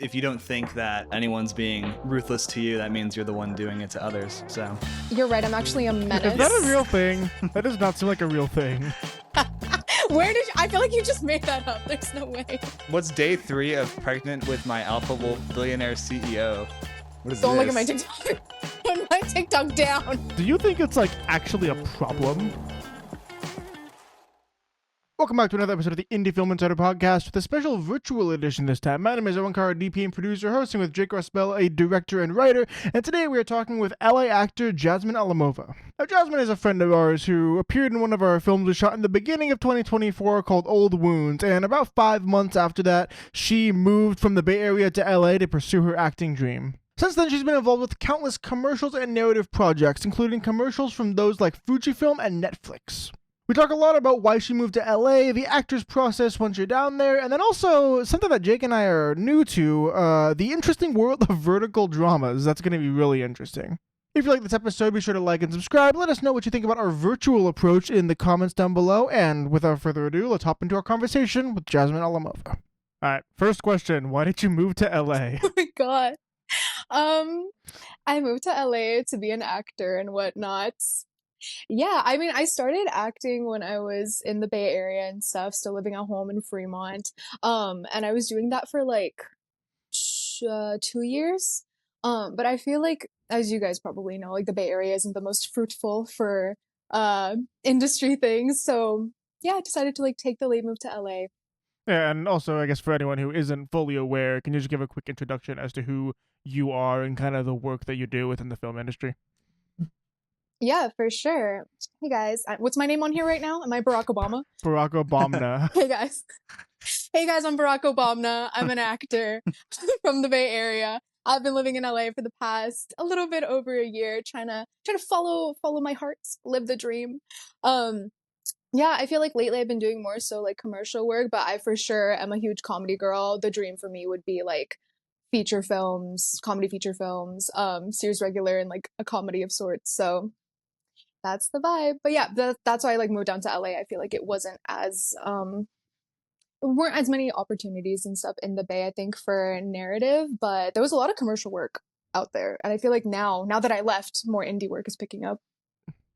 if you don't think that anyone's being ruthless to you, that means you're the one doing it to others. So You're right, I'm actually a menace. Is that a real thing? That does not seem like a real thing. I feel like you just made that up. There's no way. what's day 3 of pregnant with my alpha wolf billionaire CEO? What is Don't this? look at my TikTok. Put my TikTok down. Do you think it's like actually a problem? Welcome back to another episode of the IndieFilm Insider podcast with a special virtual edition this time. My name is Owen Carr, DP and producer, hosting with Jake Rossbell, a director and writer, and today we are talking with LA actor Jasmine Alimova. Now, Jasmine is a friend of ours who appeared in one of our films we shot in the beginning of 2024 called Old Wounds, and about 5 months after that, she moved from the Bay Area to LA to pursue her acting dream. Since then, she's been involved with countless commercials and narrative projects, including commercials from those like Fujifilm and Netflix. We talk a lot about why she moved to LA, the actor's process once you're down there, and then also something that Jake and I are new to, the interesting world of vertical dramas. That's going to be really interesting. If you like this episode, be sure to like and subscribe. Let us know what you think about our virtual approach in the comments down below. And without further ado, let's hop into our conversation with Jasmine Alimova. All right, first question. Why did you move to LA? Oh my god. I moved to LA to be an actor and whatnot. Yeah, I mean, I started acting when I was in the Bay Area and stuff, still living at home in Fremont. And I was doing that for like 2 years. But I feel like, as you guys probably know, like the Bay Area isn't the most fruitful for industry things. So yeah, I decided to like take the late move to LA. Yeah, and also, I guess for anyone who isn't fully aware, can you just give a quick introduction as to who you are and kind of the work that you do within the film industry? Yeah, for sure. Hey guys, what's my name on here right now? Am I Barack Obama? Barack Obama. Hey guys. Hey guys, I'm Barack Obama. I'm an actor from the Bay Area. I've been living in LA for the past a little bit over a year, trying to follow my heart, live the dream. Yeah, I feel like lately I've been doing more so like commercial work, but I for sure am a huge comedy girl. The dream for me would be like feature films, comedy feature films, series regular and like a comedy of sorts. So that's the vibe. But yeah, that's why I like moved down to LA. I feel like it wasn't as weren't as many opportunities and stuff in the Bay, I think, for narrative, but there was a lot of commercial work out there. And I feel like now that I left, more indie work is picking up.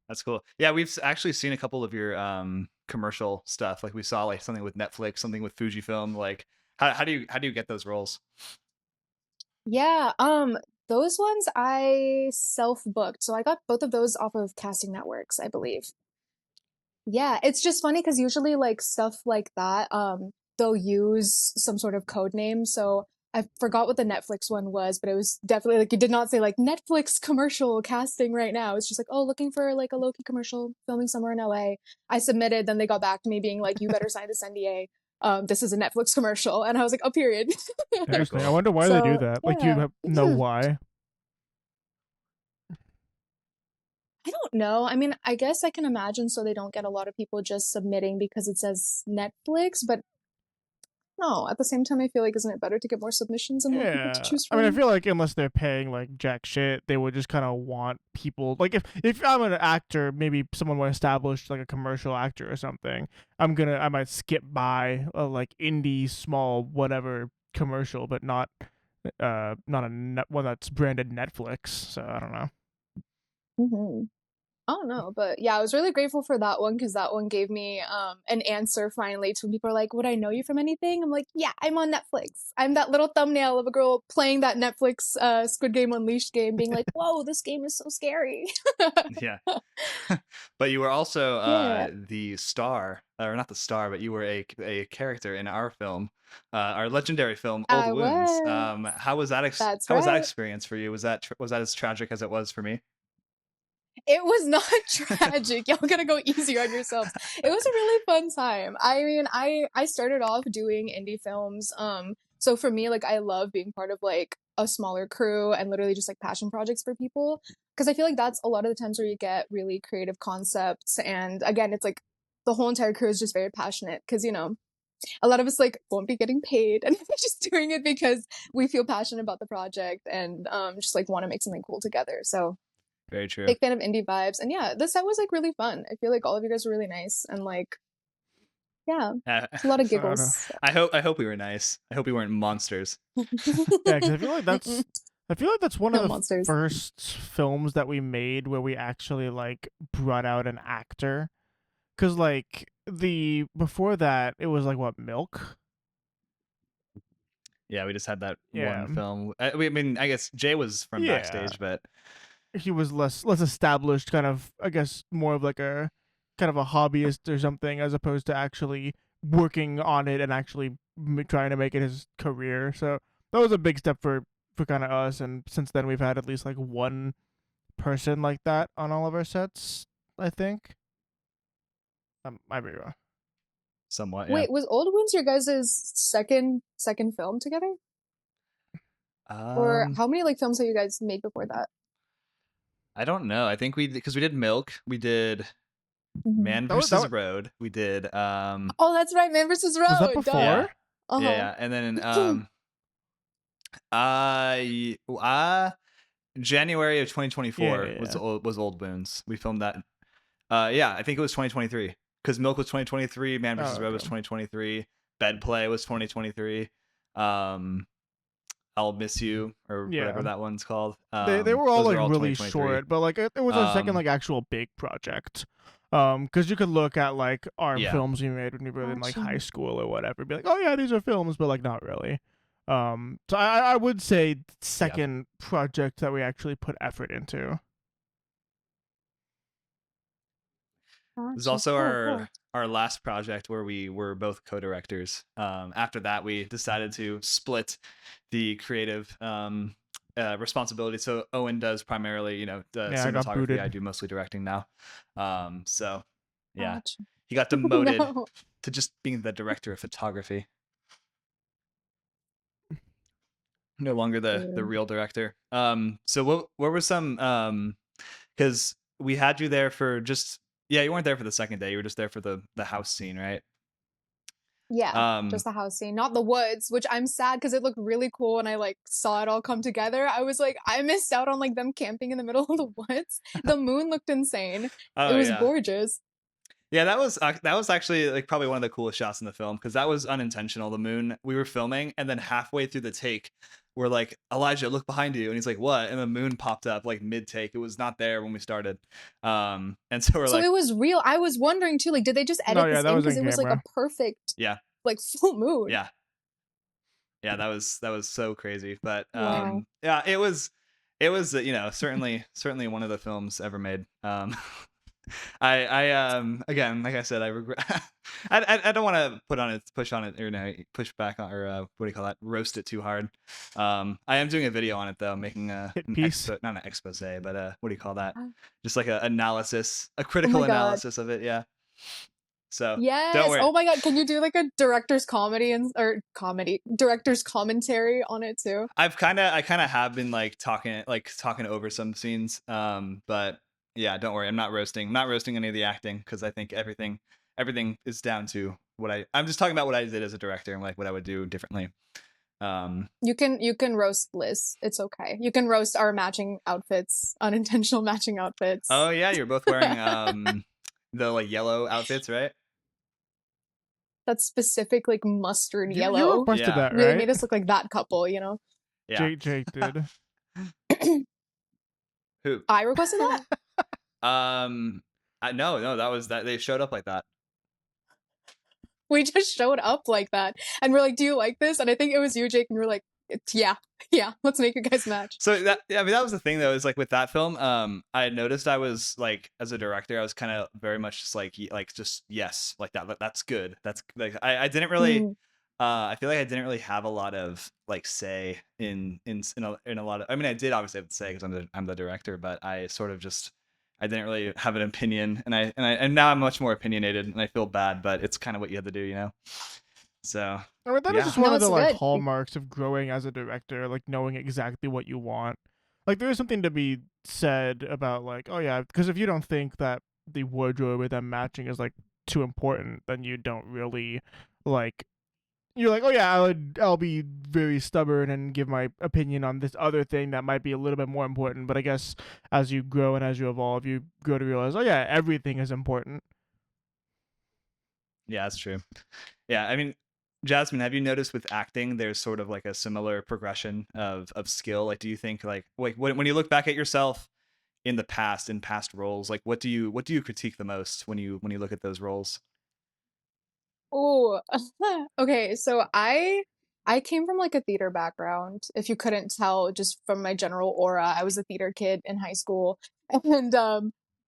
That's cool. Yeah, we've actually seen a couple of your commercial stuff. Like we saw like something with Netflix, something with Fujifilm. Like how do you get those roles? Yeah, those ones I self-booked. So I got both of those off of casting networks, I believe. Yeah, it's just funny because usually like stuff like that, they'll use some sort of code name. So I forgot what the Netflix one was, but it was definitely like, it did not say like Netflix commercial casting right now. It's just like, oh, looking for like a low-key commercial filming somewhere in LA. I submitted, then they got back to me being like, you better sign this NDA. This is a Netflix commercial. And I was like, oh, period. Interesting. I wonder why they do that. Like, do you know why? I don't know. I mean, I guess I can imagine so they don't get a lot of people just submitting because it says Netflix, but no, at the same time, I feel like isn't it better to get more submissions and more people to choose from? I mean, I feel like unless they're paying like jack shit, they would just kind of want people. Like if I'm an actor, maybe someone more established, like a commercial actor or something, I might skip by a like indie small whatever commercial, but not one that's branded Netflix. So I don't know. Mm-hmm. Oh no, but yeah, I was really grateful for that one because that one gave me an answer finally to when people are like, would I know you from anything? I'm like, yeah, I'm on Netflix. I'm that little thumbnail of a girl playing that Netflix Squid Game Unleashed game being like, whoa, this game is so scary. Yeah. But you were also Yeah. the star, or not the star, but you were a character in our film, our legendary film, Old I Wounds. was. How was that That's how was that right. experience for you? Was that as tragic as it was for me? It was not tragic. Y'all gotta go easier on yourselves. It was a really fun time. I mean, I started off doing indie films. So for me, like I love being part of like a smaller crew and literally just like passion projects for people. Because I feel like that's a lot of the times where you get really creative concepts. And again, it's like the whole entire crew is just very passionate because, you know, a lot of us like won't be getting paid and we're just doing it because we feel passionate about the project and just like want to make something cool together. So Very true. big fan of indie vibes. And yeah, the set was like really fun. I feel like all of you guys were really nice and like Yeah, Uh, it's a lot of I don't know. giggles. I hope we were nice. I hope we weren't monsters. Yeah, because I feel like that's one of No the monsters. first films that we made where we actually like brought out an actor. Because like the before that, it was like what, Milk. Yeah, we just had that Yeah, one film. I mean, I guess Jay was from yeah. backstage, but He was less established, kind of, I guess, more of like a kind of a hobbyist or something, as opposed to actually working on it and actually trying to make it his career. So that was a big step for kind of us. And since then, we've had at least like one person like that on all of our sets, I think. I be wrong. somewhat, yeah. Wait, was Old Wounds your guys' second film together? Or Um, how many like films have you guys made before that? I don't know. I think because we did Milk, we did Mhm. Man That versus was, Road, we did Oh, that's right, Man versus was that Road. before? Duh. yeah, Uh-huh. yeah, and then January of Yeah, 2024 yeah, was yeah. Old Wounds. We filmed that. Yeah, I think it was 2023 because Milk was 2023, Man Oh, vs. Road was okay. 2023, Bed Play was 2023. Um, I'll Miss You or whatever Yeah. that one's called. They were all Those are like all really 2023. short, but like it was our second Um, like actual big project. Because you could look at like our yeah, films we made when we were in like Gotcha. high school or whatever, be like, oh yeah, these are films, but like not really. So I would say yeah. second project that we actually put effort into. It was Gotcha. also Cool, cool. our last project where we were both co-directors. After that, we decided to split the creative responsibility. So Owen does primarily, the Yeah, I got cinematography. I booted. do mostly directing now. So yeah, Gotcha. he got demoted No. to just being the director of photography, no longer the Dude. real director. So what were some because we had you there for just yeah, you weren't there for the second day. You were just there for the house scene, right? Yeah, Um, just the house scene, not the woods, which I'm sad because it looked really cool and I like saw it all come together. I was like, I missed out on like them camping in the middle of the woods. The moon looked insane. It oh was yeah. gorgeous. Yeah, that was actually like probably one of the coolest shots in the film because that was unintentional. The moon we were filming, and then halfway through the take, we're like, Elijah, look behind you, and he's like, what? And the moon popped up like mid take. It was not there when we started, and so we're So like, it was real. I was wondering too, like, did they just No, edit yeah, this that in? was Because in it was like a camera. perfect, yeah, like full moon. yeah, yeah. That was so crazy, but Wow. yeah, it was certainly one of the films ever made. I again, like I said, I regret. I don't want to push on it, or no, push back on, or what do you call that? Roast it too hard. I am doing a video on it though, making Hit an piece. not an expose, but what do you call that? Just like a analysis, a Oh my critical God. analysis of it. Yeah. So don't Yes. worry. Oh my God. Can you do like a director's comedy or director's commentary on it too? I kind of have been like talking over some scenes. But yeah, don't worry. I'm not roasting any of the acting because I think everything is down to I'm just talking about what I did as a director and like what I would do differently. Um, You can roast Liz. It's okay. You can roast our matching outfits, unintentional matching outfits. oh yeah, you're both wearing the like yellow outfits, right? That specific like mustard You yellow requested Yeah, that, really right? made us look like that couple, you know? yeah. Jake did. Who? I requested that? No, that was that they showed up like that. We just showed up like that. And we're like, do you like this? And I think it was you, Jake, and we are like, yeah, yeah, let's make you guys match. So that I mean that was the thing though is like with that film I had noticed I was like as a director I was kind of very much just like just yes like that's good that's like I didn't really Mm. I feel like I didn't really have a lot of like say in a lot of I mean I did obviously have to say because I'm the director but I sort of just I didn't really have an opinion and now I'm much more opinionated and I feel bad but it's kind of what you have to do so I mean, that is yeah just one No, of the it's like good. hallmarks of growing as a director, like knowing exactly what you want. Like there is something to be said about like, oh yeah, because if you don't think that the wardrobe with them matching is like too important, then you don't really like. You're like, oh yeah, I'll be very stubborn and give my opinion on this other thing that might be a little bit more important. But I guess as you grow and as you evolve, you grow to realize, oh yeah, everything is important. Yeah, that's true. Yeah, I mean, Jasmine, have you noticed with acting, there's sort of like a similar progression of skill? Like, do you think like when you look back at yourself in the past, in past roles, like what do you critique the most when you look at those roles? Oh, okay. So I came from like a theater background. If you couldn't tell just from my general aura, I was a theater kid in high school, and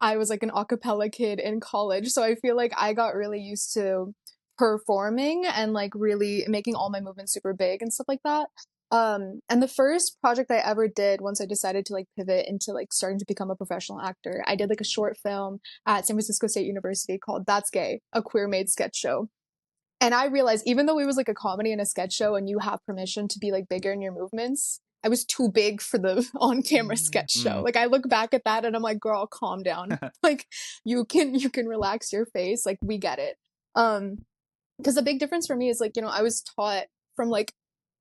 I was like an a cappella kid in college. So I feel like I got really used to performing and like really making all my movements super big and stuff like that. And the first project I ever did once I decided to like pivot into like starting to become a professional actor, I did like a short film at San Francisco State University called That's Gay, a queer made sketch show. And I realized even though it was like a comedy and a sketch show and you have permission to be like bigger in your movements, I was too big for the on camera sketch show. Mm. Like I look back at that and I'm like, girl, calm down. Like you can relax your face. Like we get it. Because the big difference for me is like, I was taught from like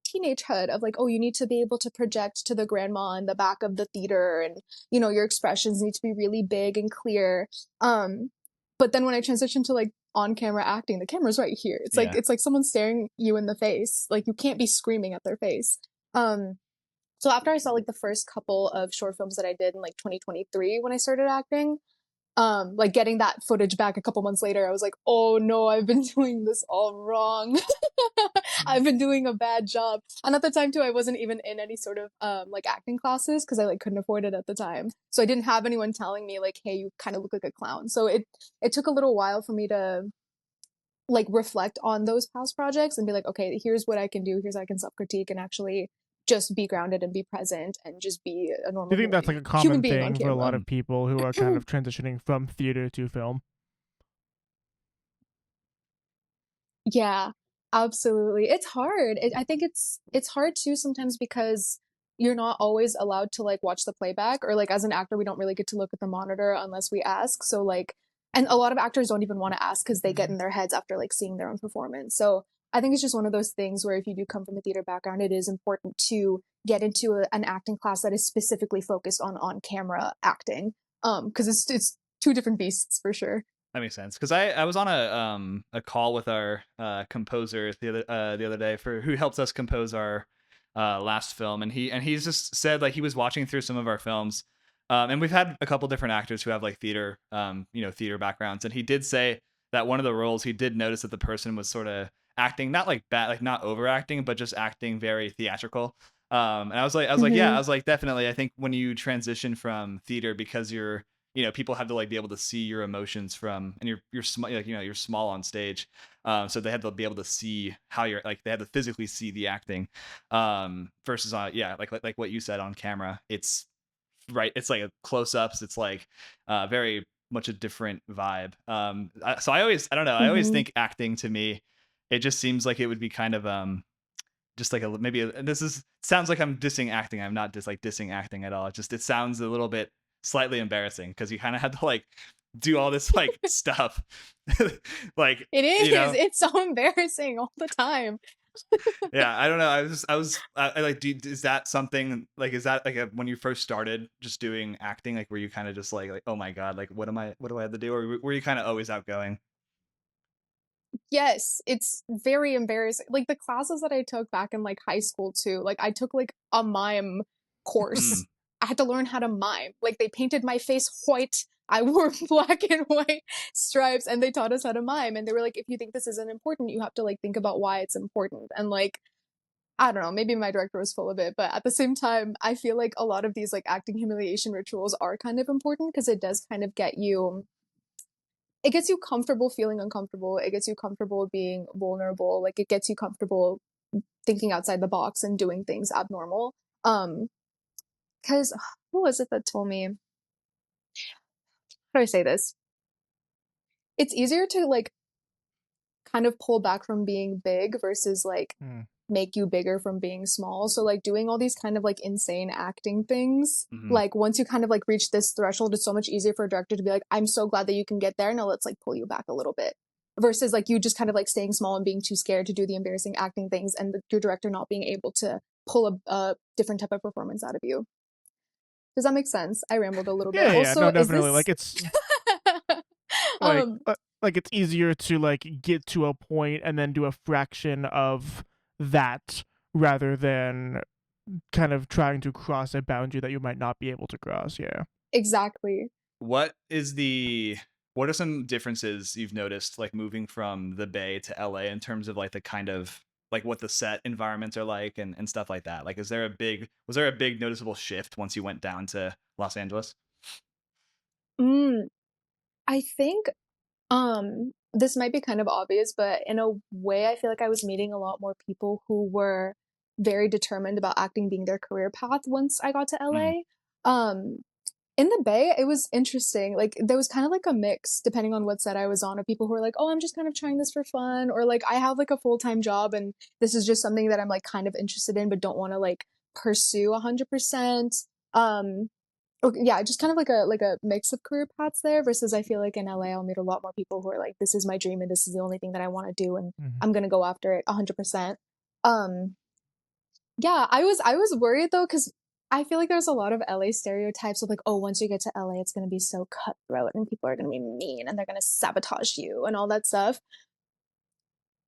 teenagehood of like, oh, you need to be able to project to the grandma in the back of the theater and your expressions need to be really big and clear. But then when I transitioned to like on camera acting, the camera's right here. Yeah. It's like someone staring you in the face. Like you can't be screaming at their face. So after I saw like the first couple of short films that I did in like 2023 when I started acting, like getting that footage back a couple months later, I was like, oh no, I've been doing this all wrong. I've been doing a bad job. And at the time too, I wasn't even in any sort of like acting classes because I like couldn't afford it at the time. So I didn't have anyone telling me like, hey, you kind of look like a clown. So it took a little while for me to like reflect on those past projects and be like, okay, here's what I can do, here's how I can self-critique and actually just be grounded and be present and just be a Do normal you think that's like a human common being on thing for a lot camera. of people who are kind of transitioning from theater to film? Yeah, absolutely. It's hard. I think it's hard too sometimes because you're not always allowed to like watch the playback or like as an actor we don't really get to look at the monitor unless we ask. So like and a lot of actors don't even want to ask because they get in their heads after like seeing their own performance. So I think it's just one of those things where if you do come from a theater background, it is important to get into an acting class that is specifically focused on camera acting. Because it's two different beasts for sure. That makes sense because I was on a call with our composer the other day for who helps us compose our last film, and he's just said like he was watching through some of our films, and we've had a couple different actors who have like theater theater backgrounds, and he did say that one of the roles he did notice that the person was sort of acting not like bad, like not overacting, but just acting very theatrical. And I was like yeah, I Mm-hmm. was like definitely, I think when you transition from theater because people have to like be able to see your emotions from, and you're small, like you're small on stage, so they had to be able to see how you're like they had to physically see the acting, versus on yeah like what you said on camera, it's right, it's like a close-ups, it's like very much a different vibe. So I don't know, I always Mm-hmm. think acting to me, it just seems like it would be kind of just like and this is sounds like I'm dissing acting. I'm not just like dissing acting at all. It sounds a little bit slightly embarrassing because you kind of had to like do all this like stuff, like It you is. know. It's so embarrassing all the time. Yeah, I don't know. I like. Is that something like? Is that like when you first started just doing acting? Like, were you kind of just like, oh my god, like what am I? What do I have to do? Or were you kind of always outgoing? Yes, it's very embarrassing. Like the classes that I took back in like high school too. Like I took like a mime Mm. course. I had to learn how to mime. Like they painted my face white. I wore black and white stripes and they taught us how to mime and they were like if you think this isn't important, you have to like think about why it's important. And like I don't know, maybe my director was full of it, but at the same time, I feel like a lot of these like acting humiliation rituals are kind of important because it does kind of get you it gets you comfortable feeling uncomfortable. It gets you comfortable being vulnerable. Like it gets you comfortable thinking outside the box and doing things abnormal. Um, because who was it that told me? How do I say this? It's easier to like kind of pull back from being big versus like Mm. make you bigger from being small. So like doing all these kind of like insane acting things, Hmm. like once you kind of like reach this threshold, it's so much easier for a director to be like, I'm so glad that you can get there. Now let's like pull you back a little bit. Versus like you just kind of like staying small and being too scared to do the embarrassing acting things and your director not being able to pull a different type of performance out of you. Does that make sense? I rambled a little bit. Yeah, yeah, Also, no, is definitely. this Like it's like um like it's easier to like get to a point and then do a fraction of that rather than kind of trying to cross a boundary that you might not be able to cross. Yeah. Exactly. What are some differences you've noticed, like moving from the Bay to LA, in terms of like the kind of like what the set environments are like and stuff like that? Like, was there a big noticeable shift once you went down to Los Angeles? Mm, I think this might be kind of obvious, but in a way I feel like I was meeting a lot more people who were very determined about acting being their career path once I got to Mm, LA. Um in the Bay, it was interesting. Like there was kind of like a mix depending on what set I was on, of people who were like, "Oh, I'm just kind of trying this for fun," or like, "I have like a full-time job and this is just something that I'm like kind of interested in but don't want to like pursue 100%." Um okay, yeah, just kind of like a mix of career paths there, versus I feel like in LA I'll meet a lot more people who are like, "This is my dream and this is the only thing that I want to do and Mhm. I'm going to go after it 100%." Um yeah, I was worried though, because I feel like there's a lot of LA stereotypes of like, oh, once you get to LA, it's gonna be so cutthroat and people are gonna be mean and they're gonna sabotage you and all that stuff.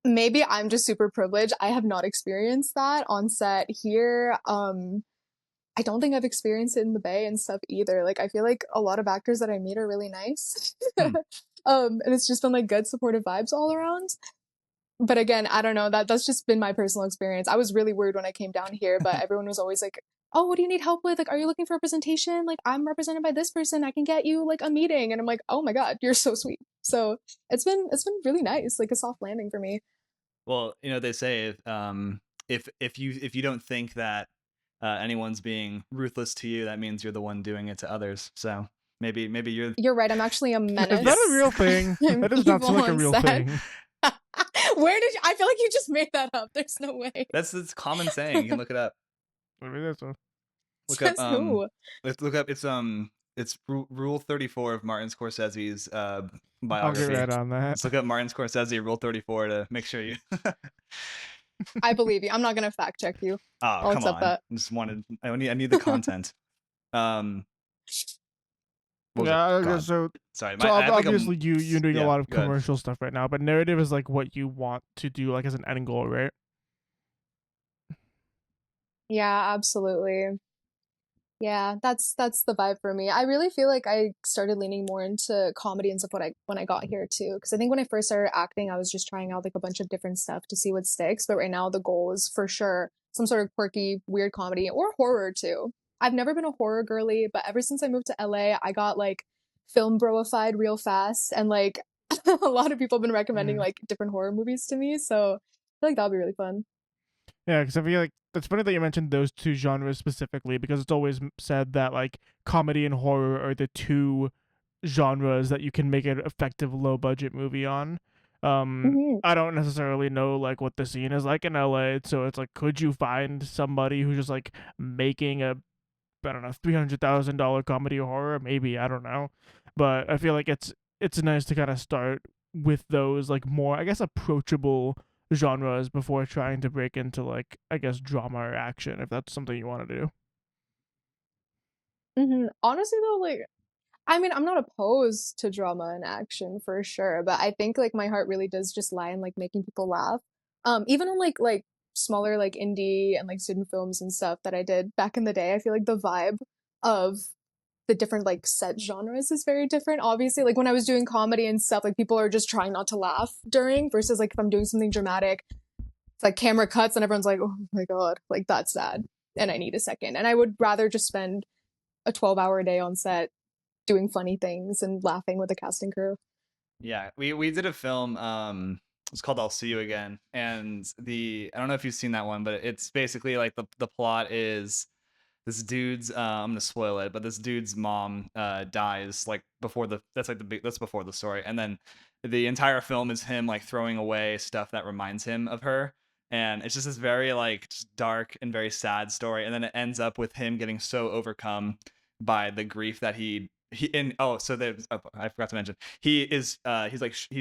Maybe I'm just super privileged. I have not experienced that on set here. I don't think I've experienced it in the Bay and stuff either. Like I feel like a lot of actors that I meet are really nice. hmm. And it's just been like good supportive vibes all around. But again, I don't know, that's just been my personal experience. I was really worried when I came down here, but everyone was always like, "Oh, what do you need help with? Like, are you looking for representation? Like, I'm represented by this person. I can get you like a meeting." And I'm like, "Oh my God, you're so sweet." So it's been really nice, like a soft landing for me. Well, they say if you don't think that anyone's being ruthless to you, that means you're the one doing it to others. So maybe you're. You're right. I'm actually a Is that a menace. real thing? I'm That does not seem evil like a on real set. thing. Where did you, I feel like you just made that up. There's no way. That's common saying. You can look it up. Maybe that's a- Look up Says who? let's look up it's Rule 34 of Martin Scorsese's I'll get biography. right on that. Let's look up Martin Scorsese Rule 34 to make sure you. I believe you. I'm not gonna fact check you. Oh, I'll come accept on. that. I need the content. Um what was it? Yeah, I guess God. so. Sorry. So I have like obviously you're doing a yeah, lot of go ahead. commercial stuff right now, but narrative is like what you want to do, like as an end goal, right? Yeah, absolutely. Yeah, that's the vibe for me. I really feel like I started leaning more into comedy and stuff when I got here too. Because I think when I first started acting, I was just trying out like a bunch of different stuff to see what sticks. But right now, the goal is for sure some sort of quirky, weird comedy or horror too. I've never been a horror girly, but ever since I moved to LA, I got like film broified real fast, and like a lot of people have been recommending Mm. like different horror movies to me. So I feel like that'll be really fun. Yeah, because I feel like it's funny that you mentioned those two genres specifically, because it's always said that like comedy and horror are the two genres that you can make an effective low budget movie on. Hmm. I don't necessarily know like what the scene is like in LA, so it's like, could you find somebody who's just like making a, I don't know, $300,000 comedy or horror? Maybe, I don't know, but I feel like it's nice to kind of start with those like more, I guess, approachable genres before trying to break into like, I guess, drama or action, if that's something you want to do. Honestly though, like I mean, I'm not opposed to drama and action for sure, but I think like my heart really does just lie in like making people laugh. Even on like smaller like indie and like student films and stuff that I did back in the day, I feel like the vibe of the different like set genres is very different. Obviously, like when I was doing comedy and stuff, like people are just trying not to laugh during, versus like if I'm doing something dramatic, it's like camera cuts and everyone's like, "Oh my God, like that's sad." And I need a second. And I would rather just spend a 12-hour day on set doing funny things and laughing with the cast and crew. Yeah, we did a film. It's called I'll See You Again, and I don't know if you've seen that one, but it's basically like the plot is this dude's. I'm gonna spoil it, but this dude's mom dies like before the. That's like the big. That's before the story, and then the entire film is him like throwing away stuff that reminds him of her. And it's just this very like just dark and very sad story, and then it ends up with him getting so overcome by the grief that he and oh so there's I forgot to mention he's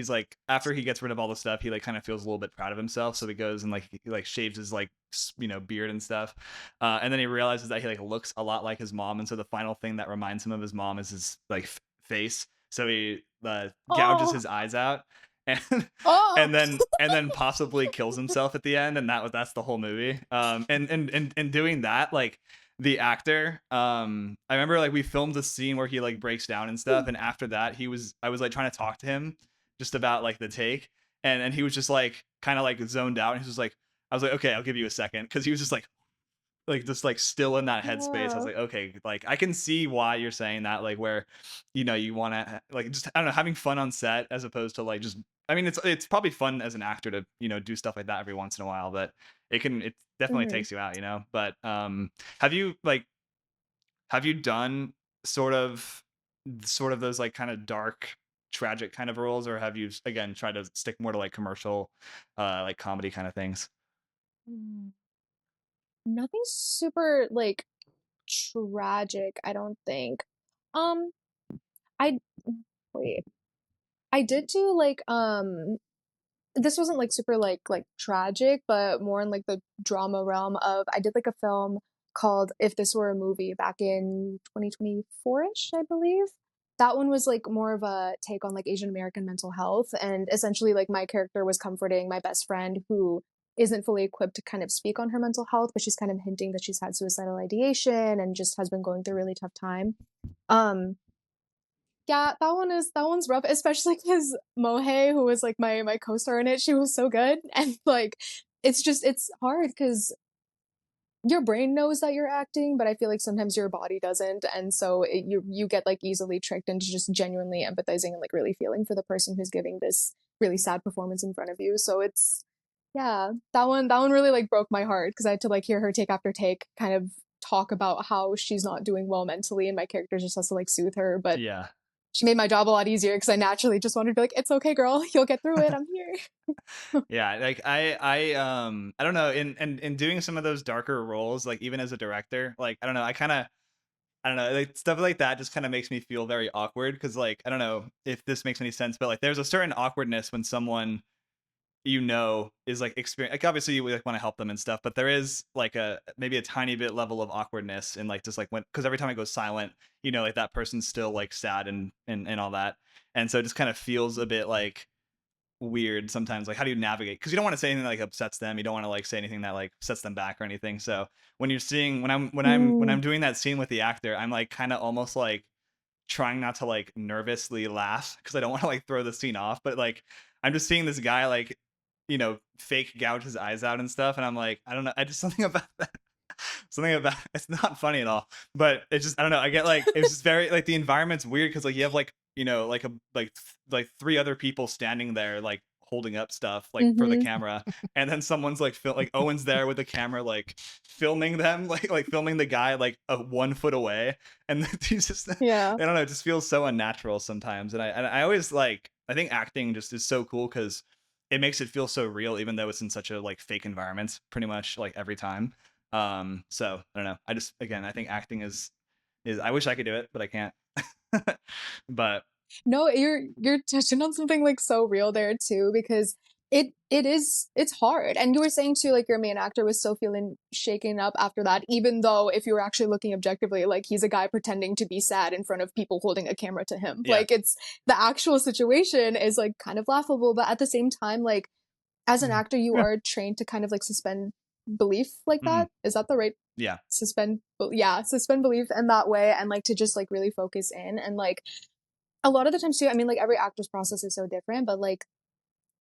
like after he gets rid of all the stuff, he like kind of feels a little bit proud of himself, so he goes and like he like shaves his like beard and stuff, and then he realizes that he like looks a lot like his mom, and so the final thing that reminds him of his mom is his like face, so he gouges Oh, his eyes out, and oh. and then possibly kills himself at the end, and that's the whole movie. And doing that, like the actor, I remember like we filmed the scene where he like breaks down and stuff, and after that I was like trying to talk to him just about like the take, and he was just like kind of like zoned out, and he was like, I was like, okay, I'll give you a second, because he was just like still in that headspace. I was Oh. like, okay, like I can see why you're saying that, like where, you want to like just, I don't know, having fun on set as opposed to like just. I mean, it's probably fun as an actor to do stuff like that every once in a while, but it definitely Mhm. takes you out, But have you like have you done sort of those like kind of dark, tragic kind of roles, or have you again tried to stick more to like commercial, like comedy kind of things? Mm. Nothing super like tragic, I don't think. Um, I wait. I did do like this wasn't like super like tragic, but more in like the drama realm of I did like a film called If This Were a Movie back in 2024-ish, I believe. That one was like more of a take on like Asian American mental health, and essentially like my character was comforting my best friend who isn't fully equipped to kind of speak on her mental health, but she's kind of hinting that she's had suicidal ideation and just has been going through a really tough time. Um yeah, that one's rough, especially because Mohe, who was like my co-star in it, she was so good, and like it's hard because your brain knows that you're acting, but I feel like sometimes your body doesn't, and so you get like easily tricked into just genuinely empathizing and like really feeling for the person who's giving this really sad performance in front of you. So it's yeah, that one really like broke my heart because I had to like hear her take after take kind of talk about how she's not doing well mentally, and my character just has to like soothe her, but Yeah. she made my job a lot easier because I naturally just wanted to be like, it's okay, girl, you'll get through it. I'm here. Yeah, like I don't know, in doing some of those darker roles, like even as a director, like I don't know, I don't know, like stuff like that just kind of makes me feel very awkward, because like I don't know if this makes any sense, but like there's a certain awkwardness when someone is like experience, like obviously you like want to help them and stuff, but there is like a maybe a tiny bit level of awkwardness, and like just like when, because every time I go silent, like that person's still like sad and all that, and so it just kind of feels a bit like weird sometimes. Like how do you navigate, because you don't want to say anything that like upsets them, you don't want to like say anything that like sets them back or anything. So when you're seeing when Mm. I'm doing that scene with the actor, I'm like kind of almost like trying not to like nervously laugh, because I don't want to like throw the scene off, but like I'm just seeing this guy like fake gouge his eyes out and stuff, and I'm like, I don't know, I just something about that. Something about it's not funny at all, but it's just I don't know, I get like it's just very like the environment's weird, because like you have like like a like three other people standing there like holding up stuff like for the Mm-hmm. camera, and then someone's like like Owen's there with the camera like filming them, like filming the guy like 1 foot away, and he's just I Yeah. don't know, it just feels so unnatural sometimes, and I always like, I think acting just is so cool because it makes it feel so real, even though it's in such a like fake environment pretty much like every time. So I don't know, I just, again, I think acting is I wish I could do it, but I can't. But No, you're touching on something like so real there too, because it's hard. And you were saying too, like your main actor was still feeling shaken up after that, even though if you were actually looking objectively, like he's a guy pretending to be sad in front of people holding a camera to him. yeah. Like it's the actual situation is like kind of laughable, but at the same time, like as an Mm. actor, you Yeah. are trained to kind of like suspend belief like Hmm. that. Is that the right Yeah. suspend belief in that way, and like to just like really focus in, and like a lot of the times too, I mean, like every actor's process is so different, but like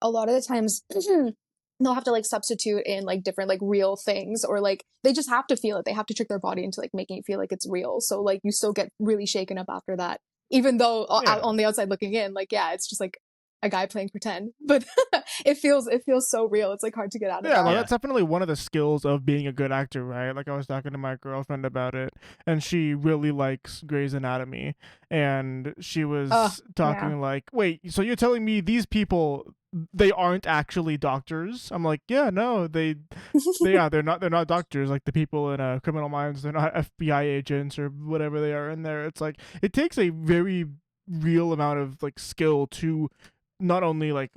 a lot of the times they'll have to like substitute in like different like real things, or like they just have to feel it. They have to trick their body into like making it feel like it's real. So like you still get really shaken up after that, even though Yeah. on the outside looking in, like yeah, it's just like a guy playing pretend, but it feels so real. It's like hard to get out of Yeah, well, that. Yeah. that's definitely one of the skills of being a good actor, right? Like I was talking to my girlfriend about it, and she really likes Grey's Anatomy, and she Oh was yeah. talking like, "Wait, so you're telling me these people they aren't actually doctors?" I'm like, "Yeah, no, they're not doctors. Like the people in Criminal Minds, they're not FBI agents or whatever they are in there. It's like it takes a very real amount of like skill to not only like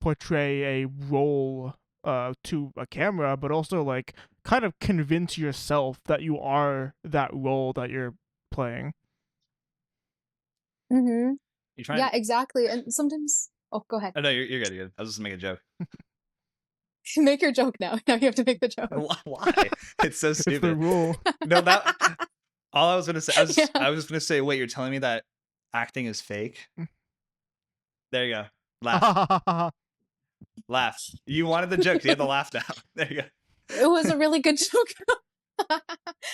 portray a role to a camera, but also like kind of convince yourself that you are that role that you're playing." Mm-hmm. You trying? Yeah, exactly. And sometimes, oh, go ahead. Oh no, you're good. You're good. I was just making a joke. Make your joke now. Now you have to make the joke. Why? It's so It's the stupid. rule. No, that all I was gonna say. Yeah. I was gonna say. Wait, you're telling me that acting is fake? There you go. Laugh. Laugh. You wanted the joke. You had the laugh now. There you go. It was a really good joke.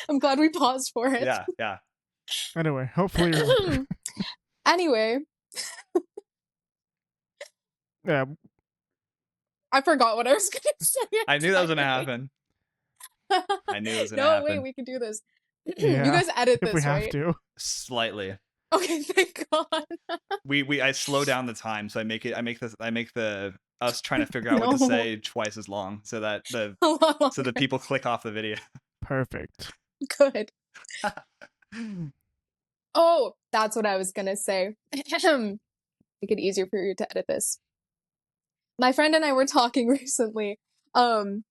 I'm glad we paused for it. Yeah, yeah. Anyway, hopefully you're... Anyway, yeah. I forgot what I was going to say. I knew that was gonna happen. I knew it was gonna No, happen. wait, we can do this. Yeah, you guys edit if this, we have right? to. Slightly. Okay, thank God. I slow down the time, so I make the us trying to figure out what to No. say twice as long, so that the A lot longer. so the people click off the video. Perfect. Good. Oh, that's what I was gonna say. Make it easier for you to edit this. My friend and I were talking recently, and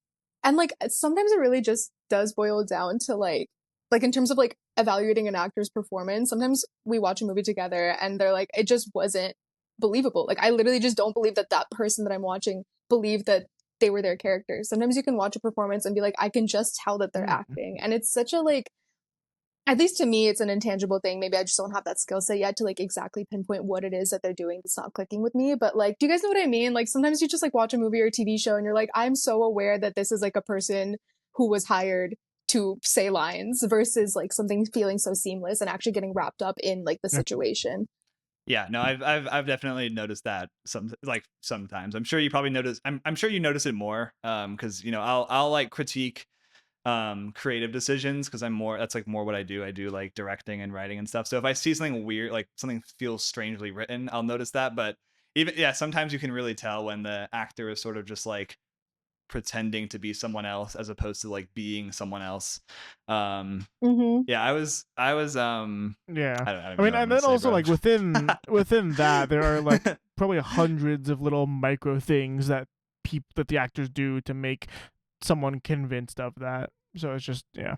like sometimes it really just does boil down to like in terms of like evaluating an actor's performance. Sometimes we watch a movie together and they're like, it just wasn't believable. Like I literally just don't believe that that person that I'm watching believed that they were their character. Sometimes you can watch a performance and be like, I can just tell that they're acting, and it's such a like, at least to me, it's an intangible thing. Maybe I just don't have that skill set yet to like exactly pinpoint what it is that they're doing that's not clicking with me. But like, do you guys know what I mean? Like sometimes you just like watch a movie or a TV show and you're like, I'm so aware that this is like a person who was hired to say lines versus like something feeling so seamless and actually getting wrapped up in like the situation. Yeah, no, I've definitely noticed that sometimes. I'm sure you probably notice. I'm sure you notice it more. Because I'll like critique creative decisions because that's like more what I do. I do like directing and writing and stuff. So if I see something weird, like something feels strangely written, I'll notice that. But sometimes you can really tell when the actor is sort of just like pretending to be someone else as opposed to like being someone else. Yeah, I was Yeah. I I mean, and then also bro. like within that there are like probably hundreds of little micro things that the actors do to make someone convinced of that. So it's just it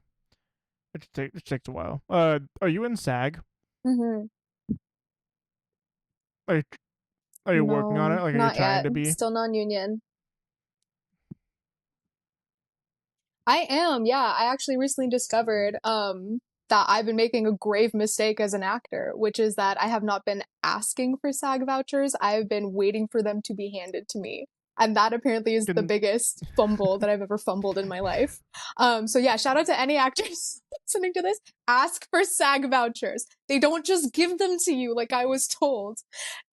takes a while. Are you in SAG? Mm-hmm. Are you working on it? Like, are you Not trying yet. to be? Still non-union. I am, yeah. I actually recently discovered that I've been making a grave mistake as an actor, which is that I have not been asking for SAG vouchers. I've been waiting for them to be handed to me. And that apparently is the biggest fumble that I've ever fumbled in my life. So yeah, shout out to any actors listening to this. Ask for SAG vouchers. They don't just give them to you like I was told.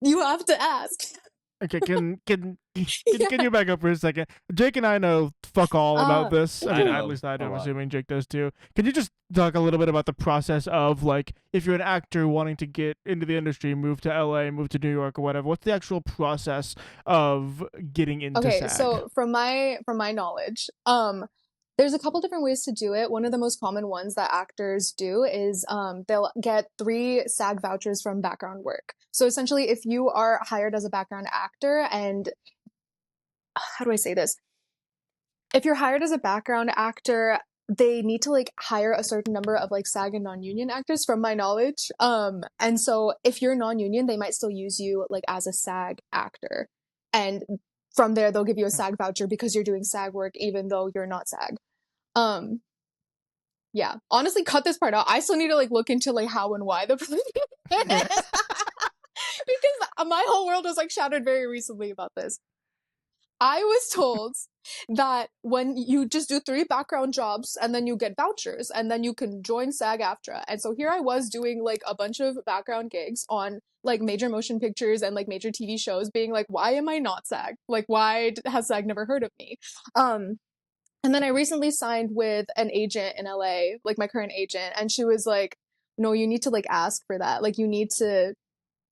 You have to ask. Okay, can you back up for a second? Jake and I know fuck all about this. I mean, at least I do. I'm assuming Jake does too. Can you just talk a little bit about the process of like, if you're an actor wanting to get into the industry, move to LA, move to New York or whatever, what's the actual process of getting into SAG? Okay, so from my knowledge, there's a couple different ways to do it. One of the most common ones that actors do is they'll get 3 SAG vouchers from background work. So essentially, if you are hired as a background actor, and how do I say this? If you're hired as a background actor, they need to like hire a certain number of like SAG and non-union actors from my knowledge. And so if you're non-union, they might still use you like as a SAG actor. And from there, they'll give you a SAG voucher because you're doing SAG work, even though you're not SAG. Yeah, honestly, cut this part out. I still need to like look into like how and why the because my whole world was like shattered very recently about this. I was told that when you just do 3 background jobs and then you get vouchers and then you can join SAG-AFTRA. And so here I was doing like a bunch of background gigs on like major motion pictures and like major TV shows, being like, why am I not SAG? Like, why has SAG never heard of me? And then I recently signed with an agent in LA, like my current agent, and she was like, no, you need to like ask for that. Like you need to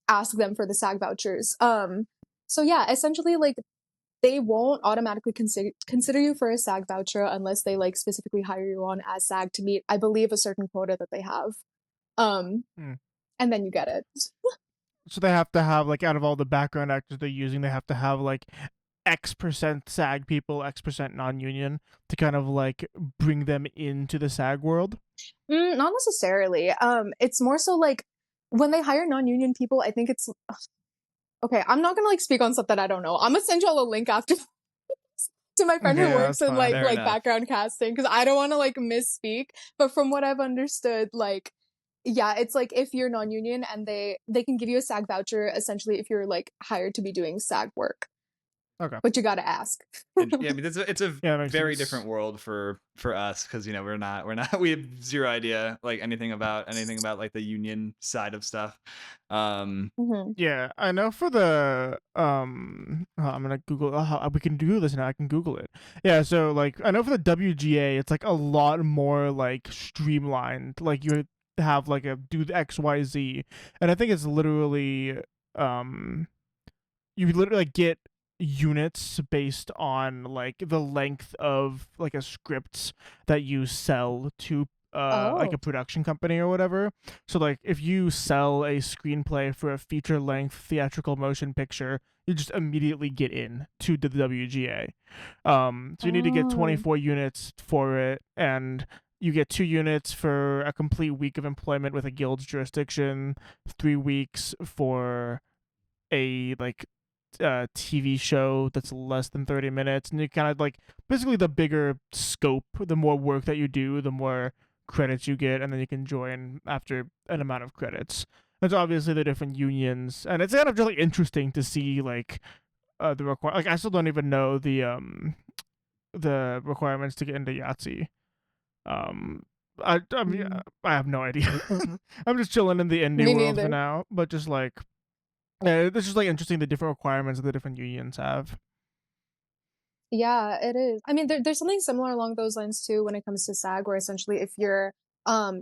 ask them for the SAG vouchers. So yeah, essentially like they won't automatically consider you for a SAG voucher unless they like specifically hire you on as SAG to meet, I believe, a certain quota that they have. And then you get it. So they have to have like, out of all the background actors they're using, they have to have like X% SAG people, X% non-union to kind of like bring them into the SAG world? Not necessarily. It's more so like when they hire non-union people, I think it's okay. I'm not gonna like speak on stuff that I don't know. I'm gonna send y'all a link after to my friend Okay, who yeah, works that's in fine. Fair like enough. background casting because I don't want to like misspeak. But from what I've understood, like yeah, it's like if you're non-union and they can give you a SAG voucher essentially if you're like hired to be doing SAG work. Okay. But you gotta ask. Yeah, I mean, it's a Yeah, that makes very sense. different world for us because you know we're not we have zero idea like anything about like the union side of stuff. Mhm. Yeah, I know for the I'm gonna Google. We can do this now. I can Google it. Yeah, so like I know for the WGA, it's like a lot more like streamlined. Like you have like a do the XYZ, and I think it's literally um you literally like, get units based on like the length of like a script that you sell to like a Oh. production company or whatever. So like if you sell a screenplay for a feature length theatrical motion picture, you just immediately get in to the WGA. So you need to get Oh. 24 units for it, and you get 2 units for a complete week of employment with a guild's jurisdiction, 3 weeks for a like TV show that's less than 30 minutes, and you kind of like basically the bigger scope, the more work that you do, the more credits you get, and then you can join after an amount of credits. There's obviously the different unions, and it's kind of just like interesting to see like the require. Like I still don't even know the requirements to get into Yahtzee. Um, I mean Mm. I have no idea. I'm just chilling in the indie Me world for neither. now, but just like yeah, it's just like interesting the different requirements that the different unions have. Yeah, it is. I mean, there's something similar along those lines too when it comes to SAG, where essentially if you're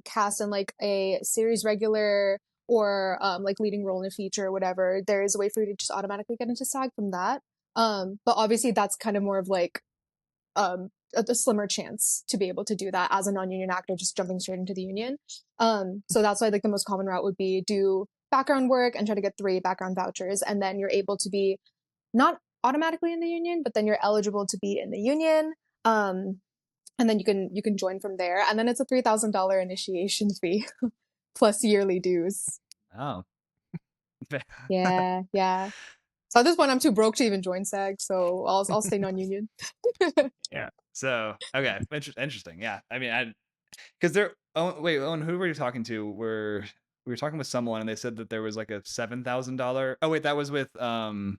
cast in like a series regular or like leading role in a feature or whatever, there is a way for you to just automatically get into SAG from that. But obviously that's kind of more of like a slimmer chance to be able to do that as a non-union actor, just jumping straight into the union. So that's why like the most common route would be do background work and try to get 3 background vouchers, and then you're able to be not automatically in the union, but then you're eligible to be in the union. Um, and then you can join from there. And then it's a $3,000 initiation fee plus yearly dues. Oh. Yeah, yeah. So at this point, I'm too broke to even join SAG, so I'll stay non-union. Yeah. So okay, interesting. Yeah, I mean, I because they're oh wait, Owen, who were you talking to? We were talking with someone and they said that there was like a $7,000. Oh wait, that was with the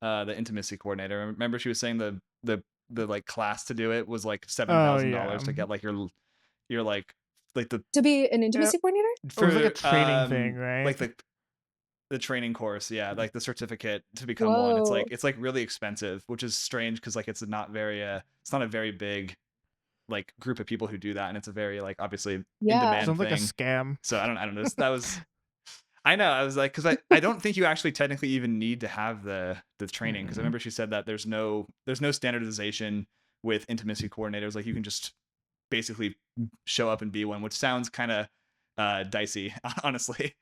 intimacy coordinator. Remember she was saying the like class to do it was like seven Oh thousand yeah. dollars to get like your like the To be an Yeah. intimacy coordinator? It was like a for training thing, right? like the training course, yeah, like the certificate to become one. Whoa. It's like really expensive, which is strange because like it's not very it's not a very big like group of people who do that, and it's a very like obviously in Yeah. demand Sounds like a thing. scam. So I don't know. That was I know. I was like, because I don't think you actually technically even need to have the training. Because I Mm. remember she said that there's no standardization with intimacy coordinators. Like you can just basically show up and be one, which sounds kind of dicey, honestly.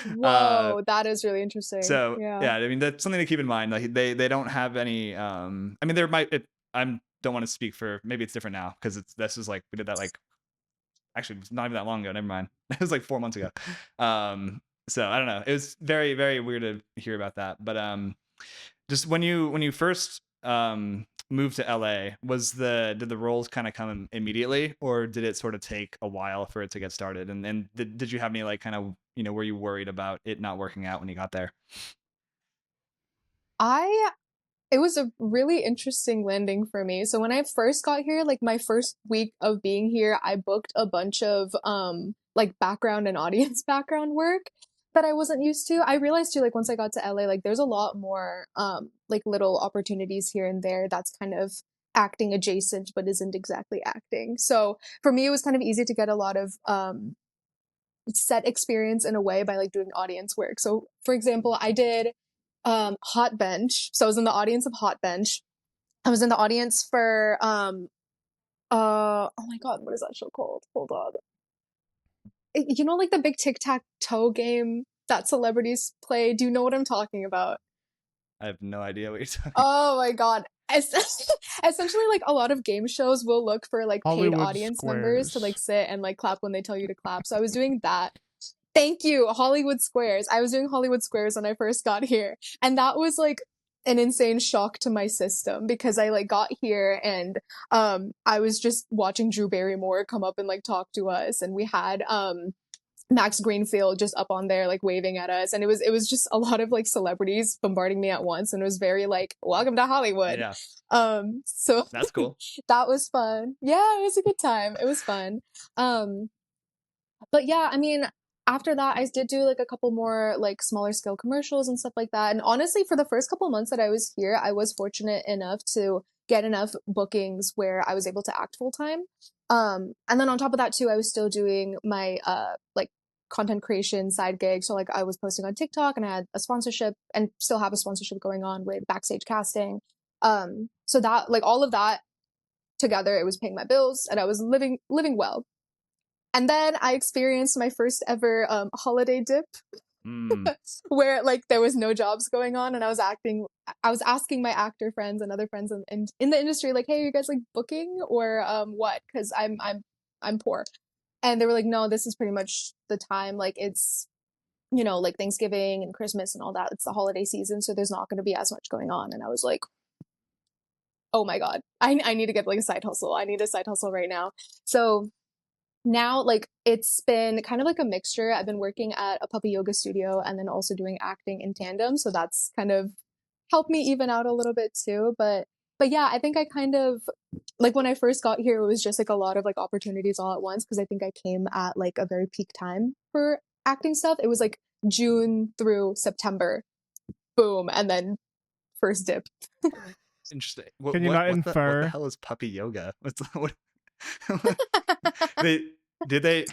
Uh, Whoa, that is really interesting. so Yeah. yeah, I mean that's something to keep in mind. Like they don't have any. I mean there might. I don't want to speak for. Maybe it's different now because this is like we did that like actually it's not even that long ago. Never mind. It was like 4 months ago. So I don't know. It was very very weird to hear about that. But just when you first moved to LA, did the roles kind of come immediately, or did it sort of take a while for it to get started? And did you have any like kind of were you worried about it not working out when you got there? I It was a really interesting landing for me. So when I first got here, like my first week of being here, I booked a bunch of like background and audience background work that I wasn't used to. I realized too, like once I got to LA, like there's a lot more like little opportunities here and there that's kind of acting adjacent but isn't exactly acting. So for me it was kind of easy to get a lot of set experience in a way by like doing audience work. So for example, I did Hot Bench. So I was in the audience of Hot Bench. I was in the audience for oh my god, what is that show called? Hold on. You know like the big tic-tac-toe game that celebrities play? Do you know what I'm talking about? I have no idea what you're talking. Oh my god. Essentially like a lot of game shows will look for like paid Hollywood audience members to like Squares. sit and like clap when they tell you to clap. So I was doing that. Thank you, Hollywood Squares. I was doing Hollywood Squares when I first got here, and that was like an insane shock to my system because I like got here and I was just watching Drew Barrymore come up and like talk to us, and we had Max Greenfield just up on there like waving at us, and it was just a lot of like celebrities bombarding me at once, and it was very like welcome to Hollywood. Yeah. So That's cool. that was fun. Yeah, it was a good time. It was fun. But yeah, I mean, after that, I did do like a couple more like smaller scale commercials and stuff like that. And honestly, for the first couple months that I was here, I was fortunate enough to get enough bookings where I was able to act full time. And then on top of that too, I was still doing my like content creation side gig. So like I was posting on TikTok, and I had a sponsorship and still have a sponsorship going on with Backstage Casting. So that like all of that together, it was paying my bills and I was living well. And then I experienced my first ever holiday dip where like there was no jobs going on, and I was asking my actor friends and other friends in the industry like, hey, are you guys like booking or what? Because I'm poor. And they were like, no, this is pretty much the time. Like it's, you know, like Thanksgiving and Christmas and all that. It's the holiday season, so there's not going to be as much going on. And I was like, oh my God, I need to get like a side hustle. I need a side hustle right now. So now like it's been kind of like a mixture. I've been working at a puppy yoga studio and then also doing acting in tandem, so that's kind of helped me even out a little bit too. But yeah, I think I kind of like when I first got here, it was just like a lot of like opportunities all at once because I think I came at like a very peak time for acting stuff. It was like June through September, boom, and then first dip. Interesting. Can you not what infer? the hell is puppy yoga? What they do they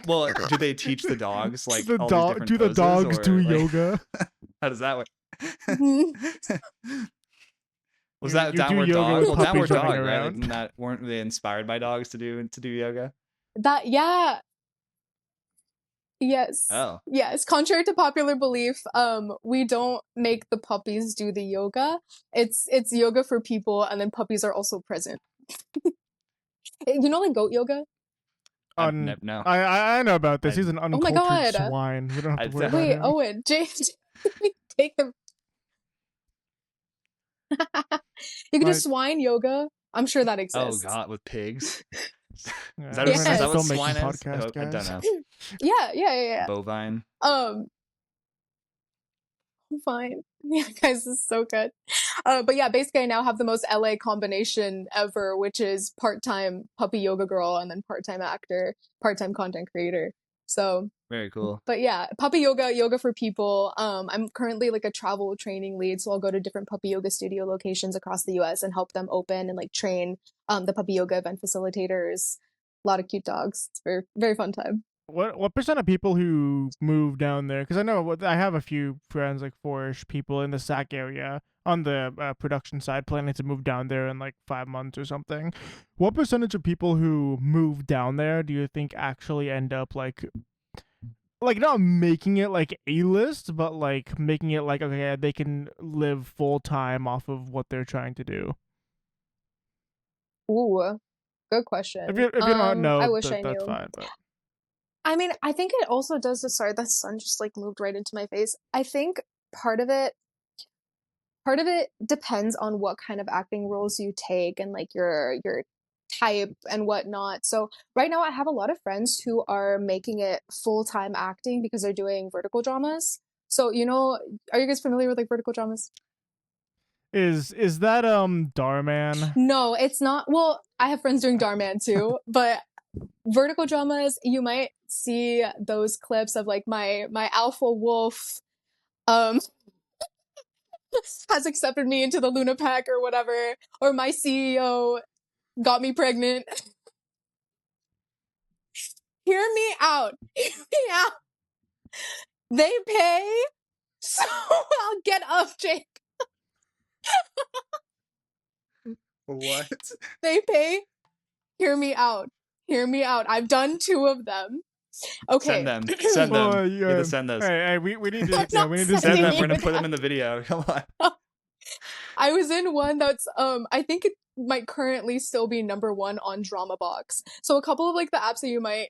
teach the dogs like The all these dog different do the poses, dogs or, do like, yoga? how does that work? Was You that do Downward yoga Dog? with Well, puppies Downward running Dog, right? Like, around. weren't they inspired by dogs to do yoga? That yeah. Yes. Oh, Yes. Contrary to popular belief, we don't make the puppies do the yoga. It's yoga for people, and then puppies are also present. You know, like goat yoga? No. I know about this. I, He's an Oh my uncultured God. swine. We don't have to worry I, about Wait, him. Owen, James, take them. You can do Like, swine yoga. I'm sure that oh exists. God, with pigs. yeah, Is that we're what, not is a that what filmmaking swine is? podcast, I don't guys. know. Yeah. Bovine. Fine. Yeah, guys, this is so good. But yeah, basically I now have the most LA combination ever, which is part-time puppy yoga girl and then part-time actor, part-time content creator. So, Very cool. but yeah, puppy yoga for people. I'm currently like a travel training lead, so I'll go to different puppy yoga studio locations across the US and help them open and like train the puppy yoga event facilitators. A lot of cute dogs. It's very, very fun time. What percent of people who move down there? Because I know I have a few friends, like four-ish people in the Sac area on the production side, planning to move down there in like 5 months or something. What percentage of people who move down there do you think actually end up like not making it like A-list, but like making it like okay, they can live full time off of what they're trying to do? Ooh, good question. If you don't know, I wish I that's knew. fine. But I mean, I think it also does this. Sorry, the sun just like moved right into my face. I think part of it depends on what kind of acting roles you take and like your type and whatnot. So right now I have a lot of friends who are making it full-time acting because they're doing vertical dramas. So, you know, are you guys familiar with like vertical dramas? is that Darman? No, it's not. Well, I have friends doing Darman too, but vertical dramas, you might see those clips of like my alpha wolf um has accepted me into the Luna Pack or whatever, or my CEO got me pregnant. Hear me out. Hear me out. They pay, so I'll get up, Jake. What? They pay. Hear me out. Hear me out. I've done 2 of them. Okay. Send them. Send them. Well, You have to send those. Hey, we need to I'm yeah, not we need to Send see them. sending We're you gonna put them that. in the video. Come on. I was in one that's I think it might currently still be #1 on Drama Box. So a couple of like the apps that you might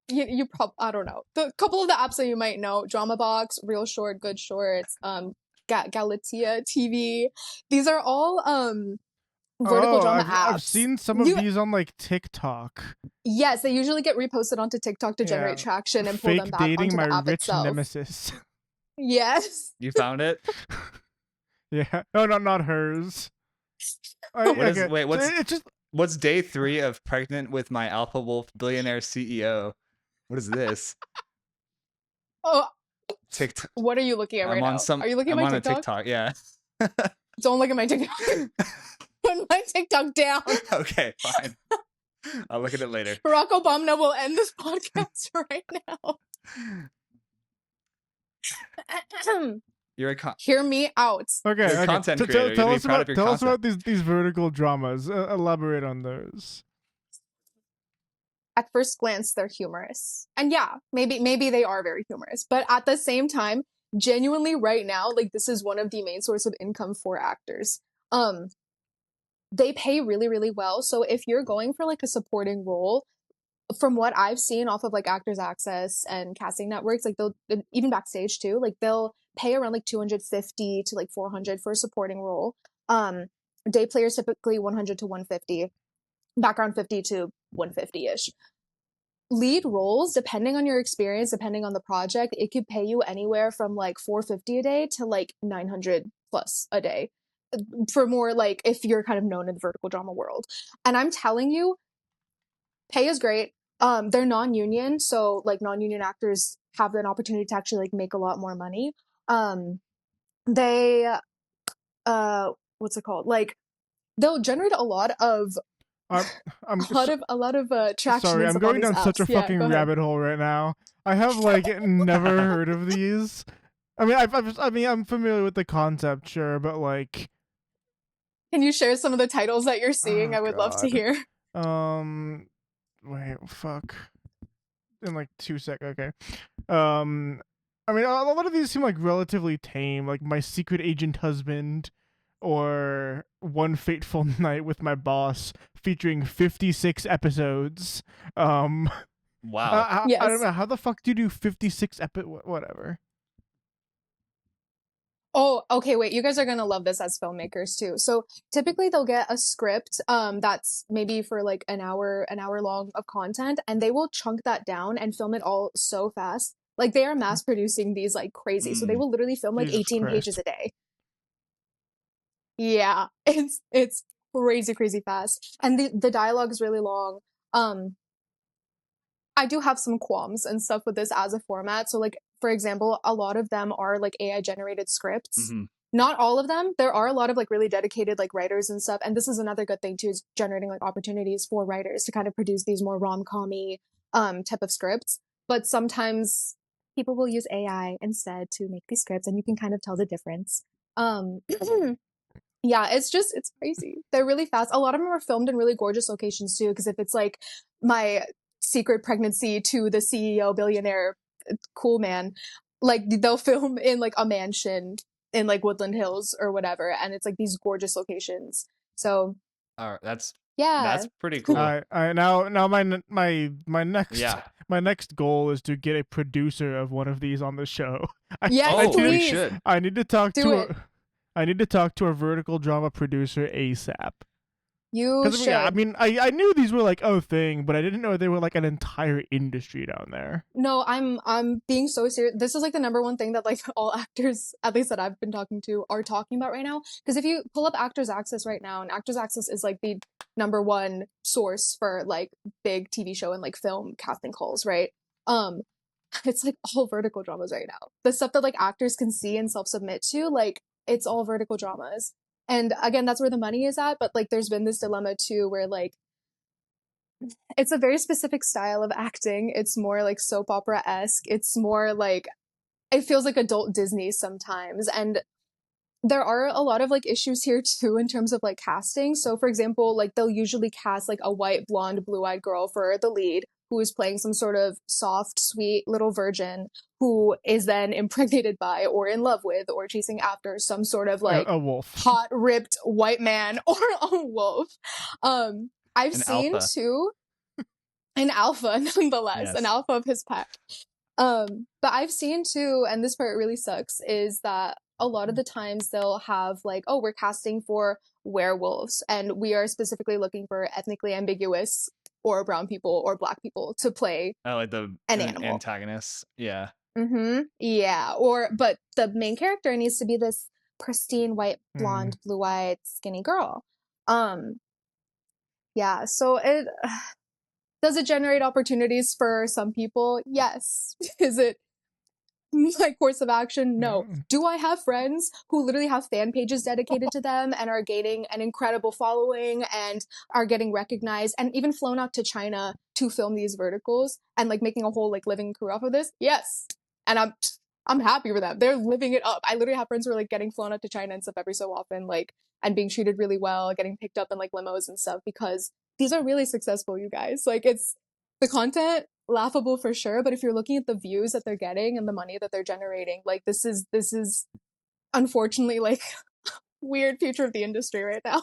you probably, I don't know, the couple of the apps that you might know: Drama Box, Real Short, Good Shorts, Galatea TV. These are all vertical drama apps. I've seen some of these on like TikTok. Yes, they usually get reposted onto TikTok to generate traction and pull them back dating onto my the app rich itself. nemesis. Yes. You found it? Yeah. No, not hers. What's day 3 of pregnant with my alpha wolf billionaire CEO? What is this? Oh, TikTok. What are you looking at right now? Are you looking at my TikTok? I'm on a TikTok, yeah. Don't look at my TikTok. Put my TikTok down. Okay, fine. I'll look at it later. Barack Obama will end this podcast right now. Hear me out. Okay, You're a content creator. Tell us about these vertical dramas. Elaborate on those. At first glance, they're humorous, and yeah, maybe they are very humorous. But at the same time, genuinely, right now, like, this is one of the main source of income for actors. They pay really, really well. So if you're going for like a supporting role, from what I've seen off of like Actors Access and casting networks, like they'll, even backstage too, like they'll pay around like 250 to like 400 for a supporting role. Day players typically 100 to 150, background 50 to 150-ish. Lead roles, depending on your experience, depending on the project, it could pay you anywhere from like 450 a day to like 900 plus a day, for more like if you're kind of known in the vertical drama world. And I'm telling you, pay is great. They're non-union, so like non-union actors have an opportunity to actually like make a lot more money. They what's it called? Like, they'll generate a lot of a lot of traction. Sorry, I'm going down such a fucking rabbit hole right now. I have like never heard of these. I mean, I'm familiar with the concept, sure, but like, can you share some of the titles that you're seeing? I would love to hear. Wait, fuck. In like 2 seconds, okay. I mean, a lot of these seem like relatively tame, like My Secret Agent Husband, or One Fateful Night with My Boss, featuring 56 episodes. Wow. Yes. I don't know, how the fuck do you do 56 whatever? Oh, okay, wait, you guys are gonna love this as filmmakers too. So typically they'll get a script that's maybe for like an hour long of content, and they will chunk that down and film it all so fast. Like, they are mass producing these like crazy. So they will literally film like Jesus 18 Christ. pages a day. Yeah, it's crazy fast. And the dialogue is really long. I do have some qualms and stuff with this as a format. So like, for example, a lot of them are like AI generated scripts. Mm-hmm. Not all of them. There are a lot of like really dedicated like writers and stuff. And this is another good thing too, is generating like opportunities for writers to kind of produce these more rom-com-y type of scripts. But sometimes people will use AI instead to make these scripts, and you can kind of tell the difference. Yeah, it's crazy. They're really fast. A lot of them are filmed in really gorgeous locations too, because if it's like My Secret Pregnancy to the CEO billionaire cool man, like they'll film in like a mansion in like Woodland Hills or whatever, and it's like these gorgeous locations. So that's yeah, pretty cool. Now my next Yeah. my next goal is to get a producer of one of these on the show. We should. I need to talk to a vertical drama producer ASAP. You should. Yeah, I mean, I knew these were like a thing, but I didn't know they were like an entire industry down there. No, I'm being so serious. This is like the number one thing that like all actors, at least that I've been talking to, are talking about right now. Because if you pull up Actors Access right now, and Actors Access is like the number one source for like big TV show and like film casting calls, right? It's like all vertical dramas right now. The stuff that like actors can see and self-submit to, like, it's all vertical dramas. And again, that's where the money is at. But like, there's been this dilemma too, where like, it's a very specific style of acting. It's more like soap opera-esque. It's more like, it feels like adult Disney sometimes. And there are a lot of like issues here too in terms of like casting. So for example, like they'll usually cast like a white, blonde, blue-eyed girl for the lead, who is playing some sort of soft, sweet little virgin who is then impregnated by or in love with or chasing after some sort of like a wolf, hot, ripped white man, or a wolf. I've seen alpha. too. an alpha nonetheless, an Yes. alpha of his pack. But I've seen too, and this part really sucks, is that a lot of the times they'll have like, oh, we're casting for werewolves, and we are specifically looking for ethnically ambiguous or brown people or black people to play Oh, like the an animal. antagonists. Yeah. Yeah. But the main character needs to be this pristine white, blonde, blue-eyed, skinny girl. Yeah. So does it generate opportunities for some people? Yes. Is it my course of action? No. Do I have friends who literally have fan pages dedicated to them and are gaining an incredible following and are getting recognized and even flown out to China to film these verticals and like making a whole like living career off of this? Yes. And I'm happy for them. They're living it up. I literally have friends who are like getting flown out to China and stuff every so often, like, and being treated really well, getting picked up in like limos and stuff, because these are really successful, you guys. Like, it's the content, laughable for sure, but if you're looking at the views that they're getting and the money that they're generating, like, this is unfortunately like weird future of the industry right now.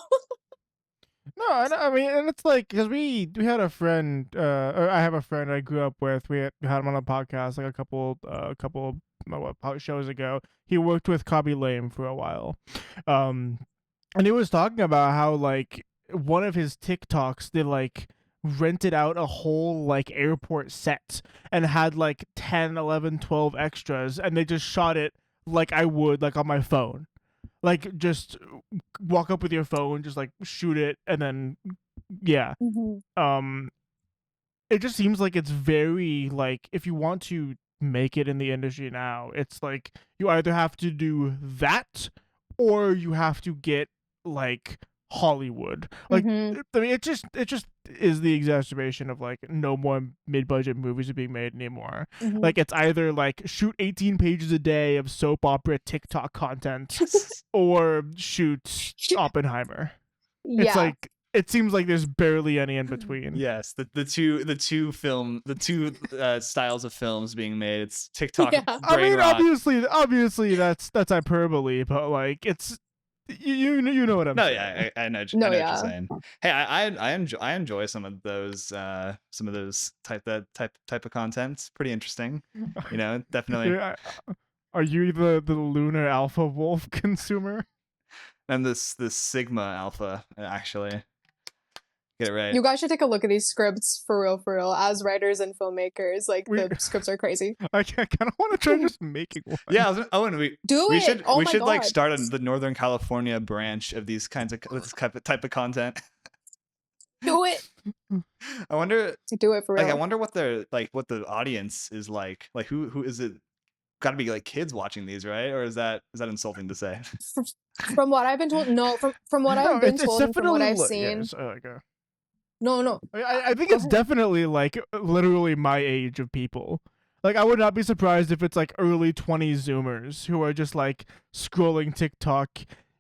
No, I mean, and it's like, because we had a friend, or I have a friend I grew up with. We had him on a podcast like a couple shows ago. He worked with Cobby Lame for a while, and he was talking about how like one of his TikToks, they like rented out a whole like airport set and had like 10, 11, 12 extras, and they just shot it like I would like on my phone. Like, just walk up with your phone, just like shoot it, and then yeah. It just seems like it's very like, if you want to make it in the industry now, it's like you either have to do that or you have to get like Hollywood. Like, I mean, it just is the exacerbation of like no more mid-budget movies are being made anymore. Like, it's either like shoot 18 pages a day of soap opera TikTok content or shoot Oppenheimer. Yeah. It's like, it seems like there's barely any in between. Yes, the two styles of films being made. It's TikTok. Yeah. I mean, rot. obviously that's hyperbole, but like, it's you know what I'm saying. Yeah, I know. No, I know yeah. what you're saying. Hey, I enjoy some of those type of content. It's pretty interesting. You know, definitely. Yeah, are you the lunar alpha wolf consumer? And this Sigma alpha, actually. Get it right. You guys should take a look at these scripts for real, as writers and filmmakers. Like, the scripts are crazy. I kind of want to try just making one. Yeah, and we it. should Oh we my should God. like start the Northern California branch of these kinds of this type of content. Do it. I wonder. Do it for real. Like, I wonder what their what the audience is like. Like, who is it? Got to be like kids watching these, right? Or is that insulting to say? From what I've been told, no. From what I've been told and from what I've seen. Yes, No. I think it's definitely like literally my age of people. Like, I would not be surprised if it's like early 20s Zoomers who are just like scrolling TikTok,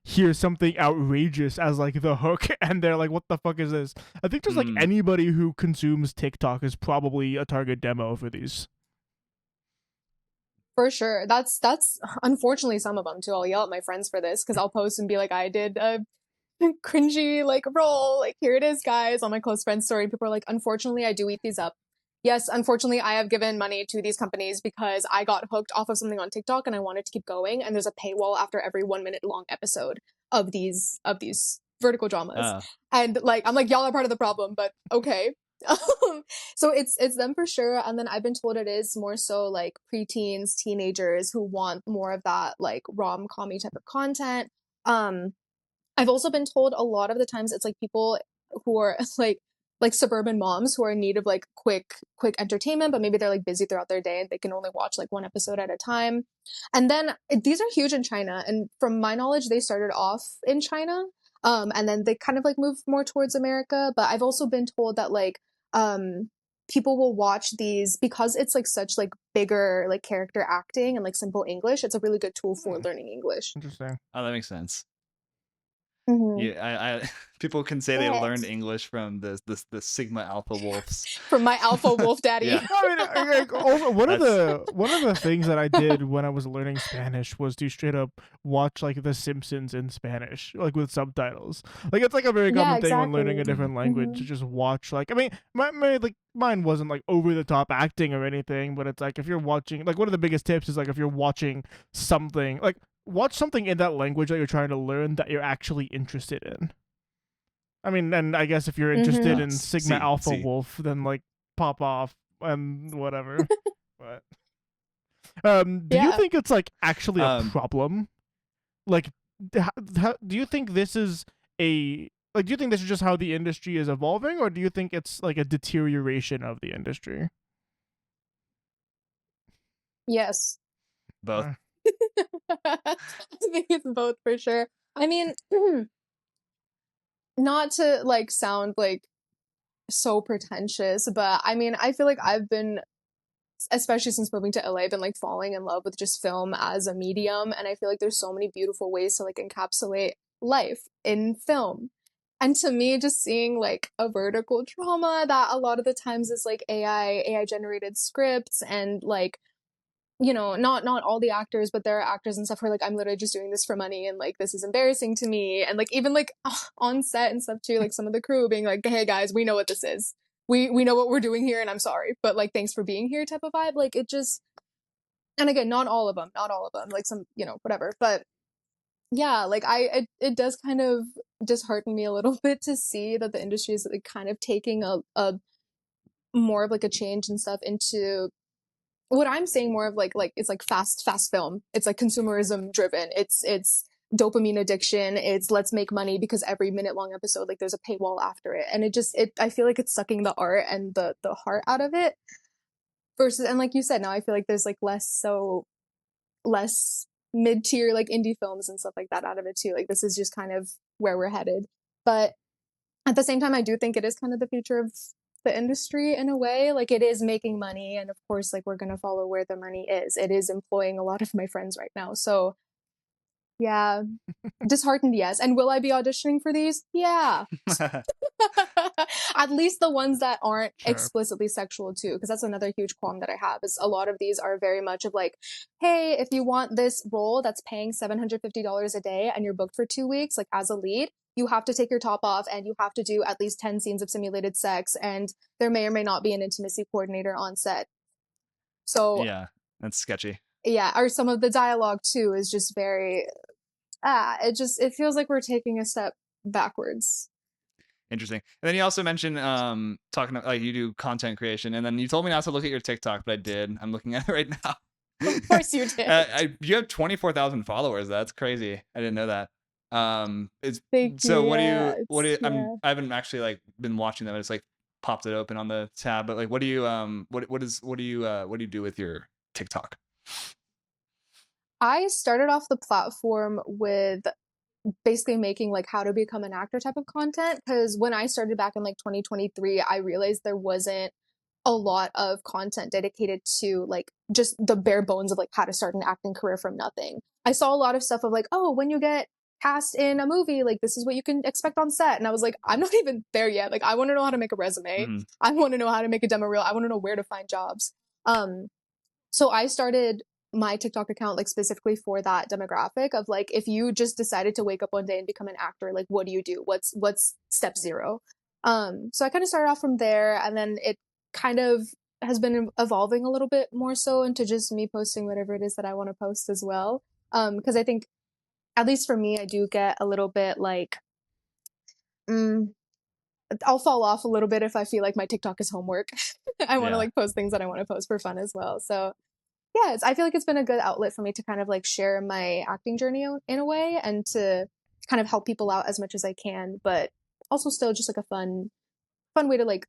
hear something outrageous as like the hook, and they're like, what the fuck is this? I think just like anybody who consumes TikTok is probably a target demo for these. For sure. That's unfortunately some of them too. I'll yell at my friends for this because I'll post and be like, I did a cringy like role, like, here it is, guys, on my close friends story. People are like, unfortunately, I do eat these up. Yes, unfortunately, I have given money to these companies because I got hooked off of something on TikTok and I wanted to keep going. And there's a paywall after every 1 minute long episode of these vertical dramas. And like, I'm like, y'all are part of the problem, but okay. So it's them for sure. And then I've been told it is more so like preteens, teenagers who want more of that like rom-com-y type of content. I've also been told a lot of the times it's like people who are like suburban moms who are in need of like quick entertainment, but maybe they're like busy throughout their day and they can only watch like one episode at a time. And then these are huge in China, and from my knowledge they started off in China, and then they kind of like moved more towards America. But I've also been told that like people will watch these because it's like such like bigger like character acting and like simple English. It's a really good tool for learning English. Interesting. Oh, that makes sense. Mhm. I people can say they learned Yes. English from the Sigma Alpha Wolves. From my alpha wolf daddy. Yeah. I mean, like, also That's one of the things that I did when I was learning Spanish was to straight up watch like The Simpsons in Spanish, like with subtitles. Like it's like a very Yeah, common thing when learning a exactly. different language to Mhm. just watch. Like I mean, my like mine wasn't like over the top acting or anything, but it's like if you're watching, like one of the biggest tips is like if you're watching something, like watch something in that language that you're trying to learn that you're actually interested in. I mean, and I guess if you're interested Mhm. in Sigma C Alpha C. Wolf, then like pop off and whatever. But do you Yeah. think it's like actually a Um, problem? Like, do you think this is a like? Do you think this is just how the industry is evolving, or do you think it's like a deterioration of the industry? Yes. both. Uh, I think it's both for sure. I mean, not to like sound like so pretentious, but I mean, I feel like I've been, especially since moving to LA, been like falling in love with just film as a medium. And I feel like there's so many beautiful ways to like encapsulate life in film. And to me, just seeing like a vertical drama that a lot of the times is like AI generated scripts and like, you know, not all the actors, but there are actors and stuff who are like, I'm literally just doing this for money and like this is embarrassing to me. And like even like on set and stuff too, like some of the crew being like, hey guys, we know what this is. We know what we're doing here and I'm sorry. But like thanks for being here type of vibe. Like it just, and again, not all of them, like some, you know, whatever. But yeah, like it does kind of dishearten me a little bit to see that the industry is like kind of taking a more of like a change and stuff into what I'm saying more of like it's like fast film. It's like consumerism driven. It's dopamine addiction. It's let's make money because every minute long episode like there's a paywall after it. And it I feel like it's sucking the art and the heart out of it. Versus, and like you said, now I feel like there's like less mid-tier like indie films and stuff like that out of it too. Like this is just kind of where we're headed. But at the same time, I do think it is kind of the future of the industry in a way. Like it is making money, and of course, like we're gonna follow where the money is. It is employing a lot of my friends right now. So yeah, disheartened, yes. And will I be auditioning for these? Yeah. At least the ones that aren't sure. explicitly sexual too, because that's another huge qualm that I have is a lot of these are very much of like, hey, if you want this role that's paying $750 a day and you're booked for 2 weeks, like as a lead, you have to take your top off and you have to do at least 10 scenes of simulated sex and there may or may not be an intimacy coordinator on set. So Yeah, that's sketchy. yeah, or some of the dialogue too is just very it feels like we're taking a step backwards. Interesting. And then you also mentioned talking like you do content creation, and then you told me not to look at your TikTok, but I did. I'm looking at it right now. Of course you did. You have 24,000 followers. That's crazy. I didn't know that. It's Thank you. so Yeah, what do you, yeah. I haven't actually like been watching them. I just like popped it open on the tab, but like what do you what do you do with your TikTok? I started off the platform with basically making like how to become an actor type of content because when I started back in like 2023, I realized there wasn't a lot of content dedicated to like just the bare bones of like how to start an acting career from nothing. I saw a lot of stuff of like, oh, when you get cast in a movie, like this is what you can expect on set. And I was like, I'm not even there yet. Like I want to know how to make a resume. Mm-hmm. I want to know how to make a demo reel. I want to know where to find jobs. Um, so I started my TikTok account like specifically for that demographic of like if you just decided to wake up one day and become an actor, like what do you do? What's step zero? So I kind of started off from there and then it kind of has been evolving a little bit more so into just me posting whatever it is that I want to post as well. Because I think at least for me, I do get a little bit like mm, I'll fall off a little bit if I feel like my TikTok is homework. I want to Yeah. like post things that I want to post for fun as well. So yeah, I feel like it's been a good outlet for me to kind of like share my acting journey in a way and to kind of help people out as much as I can, but also still just like a fun way to like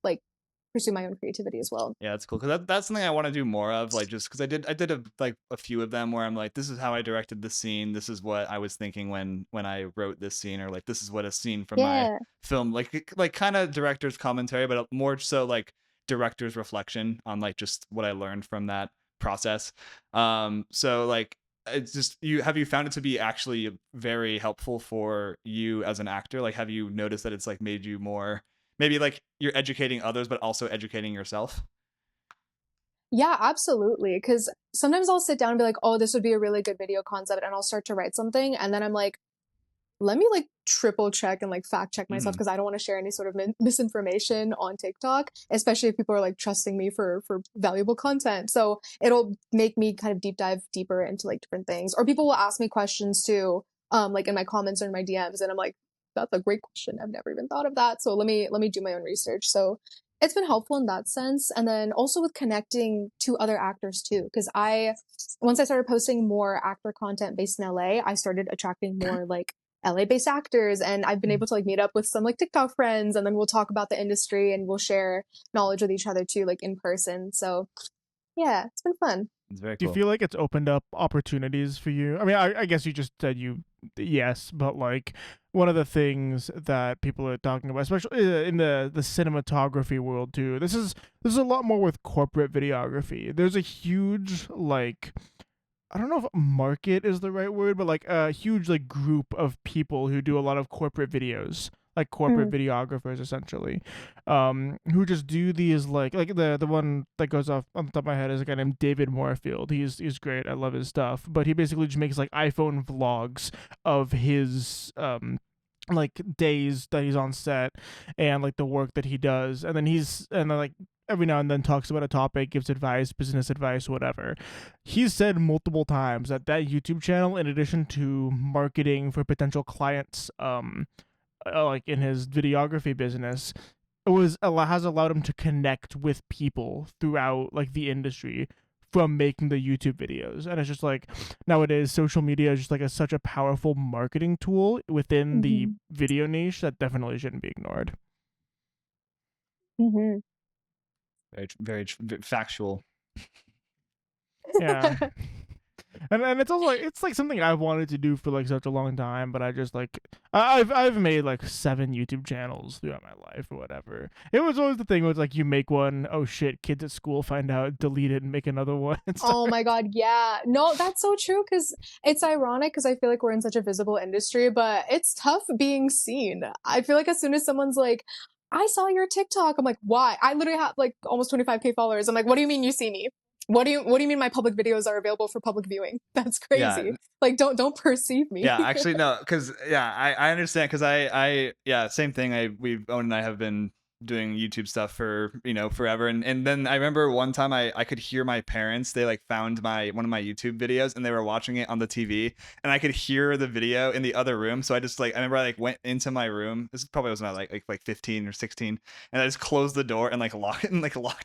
pursue my own creativity as well. Yeah, that's cool because that's something I want to do more of. Like, just because I did like a few of them where I'm like, this is how I directed this scene. This is what I was thinking when I wrote this scene, or like this is what a scene from my Yeah. film, like kind of director's commentary, but more so like director's reflection on like just what I learned from that process. So like it's just have you found it to be actually very helpful for you as an actor? Like, have you noticed that it's like made you more, maybe like you're educating others, but also educating yourself? Yeah, absolutely. Because sometimes I'll sit down and be like, oh, this would be a really good video concept. And I'll start to write something. And then I'm like, let me like triple check and like fact check myself Mhm. because I don't want to share any sort of misinformation on TikTok, especially if people are like trusting me for valuable content. So it'll make me kind of deep dive deeper into like different things. Or people will ask me questions too, like in my comments or in my DMs, and I'm like, that's a great question. I've never even thought of that. So let me do my own research. So it's been helpful in that sense. And then also with connecting to other actors too, because once I started posting more actor content based in LA, I started attracting more like LA based actors, and I've been able to like meet up with some like TikTok friends, and then we'll talk about the industry and we'll share knowledge with each other too, like in person. So yeah, it's been fun. It's very Do you cool. feel like it's opened up opportunities for you? I mean, I guess you just said yes, but like one of the things that people are talking about, especially in the cinematography world too, this is a lot more with corporate videography. There's a huge like, I don't know if market is the right word, but like a huge like group of people who do a lot of corporate videos, like corporate Mm. videographers essentially, who just do these like the one that goes off on the top of my head is a guy named David Moorfield. He's great. I love his stuff, but he basically just makes like iPhone vlogs of his like days that he's on set and like the work that he does, and then like every now and then talks about a topic, gives advice, business advice, whatever. He's said multiple times that YouTube channel, in addition to marketing for potential clients, like in his videography business, has allowed him to connect with people throughout like the industry from making the YouTube videos. And it's just like nowadays social media is just like such a powerful marketing tool within the Mm-hmm. video niche that definitely shouldn't be ignored. Mm-hmm. Very factual. Yeah. And it's also like it's like something I've wanted to do for like such a long time, but I just like I've made like 7 YouTube channels throughout my life or whatever. It was always the thing where it's like you make one, oh shit, kids at school find out, delete it and make another one and stuff. Oh my God, yeah. No, that's so true because it's ironic because I feel like we're in such a visible industry, but it's tough being seen. I feel like as soon as someone's like, I saw your TikTok, I'm like, why? I literally have like almost 25K followers. I'm like, what do you mean you see me? What do you mean my public videos are available for public viewing? That's Yeah. crazy. Like don't perceive me. Yeah, actually no, because yeah, I understand because I yeah, same thing. Owen and I have been doing YouTube stuff for forever, and then I remember one time I could hear my parents. They like found one of my YouTube videos and they were watching it on the TV, and I could hear the video in the other room. So I just like I remember I like went into my room. This probably was not like 15 or 16, and I just closed the door and like locked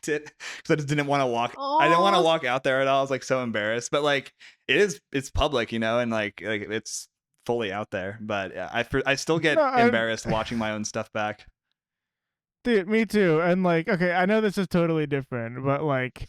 it because I just didn't want to walk. I didn't want to Oh, walk out there at all. I was like so embarrassed, but like it's public, and like it's fully out there. But yeah, I still get No, embarrassed watching my own stuff back. dude, me too. And like, okay, I know this is totally different, but like,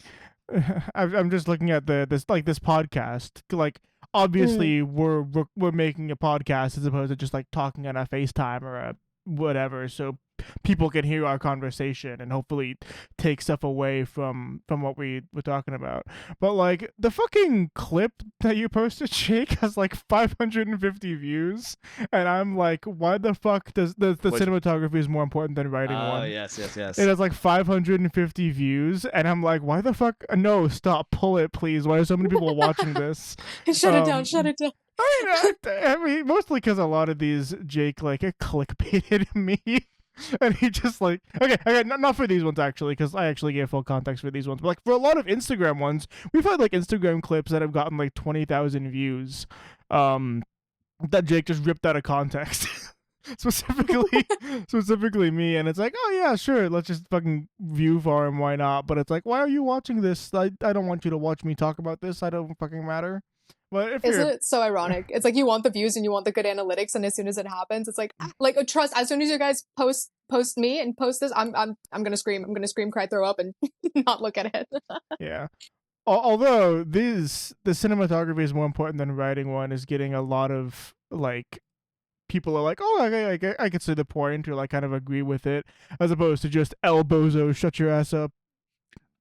I'm just looking at this podcast. Like, mm, obviously, we're making a podcast as opposed to just like talking on a FaceTime or a whatever. So people can hear our conversation and hopefully take stuff away from what we were talking about. But like the fucking clip that you posted, Jake, has like 550 views, and I'm like, why the fuck does the Which cinematography is more important than writing oh one? yes, yes, It yes. has like 550 views, and I'm like, why the fuck? No, stop, pull it, please. Why are so many people watching this? shut it down, Um, shut it down. I mean, mostly because a lot of these Jake like clickbaited me, and he just like okay, not for these ones actually, because I actually gave full context for these ones, but like for a lot of Instagram ones, we've had like Instagram clips that have gotten like 20,000 views, that Jake just ripped out of context. specifically me, and it's like, oh yeah, sure, let's just fucking view for him, why not? But it's like, why are you watching this? I don't want you to watch me talk about this. I don't fucking matter. But if Isn't you're it so ironic? It's like you want the views and you want the good analytics, and as soon as it happens, it's like trust. As soon as you guys post me and post this, I'm gonna scream. I'm gonna scream, cry, throw up, and not look at it. yeah, although the cinematography is more important than writing one is getting a lot of like people are like, oh, I could see the point, or like kind of agree with it, as opposed to just El Bozo, shut your ass up.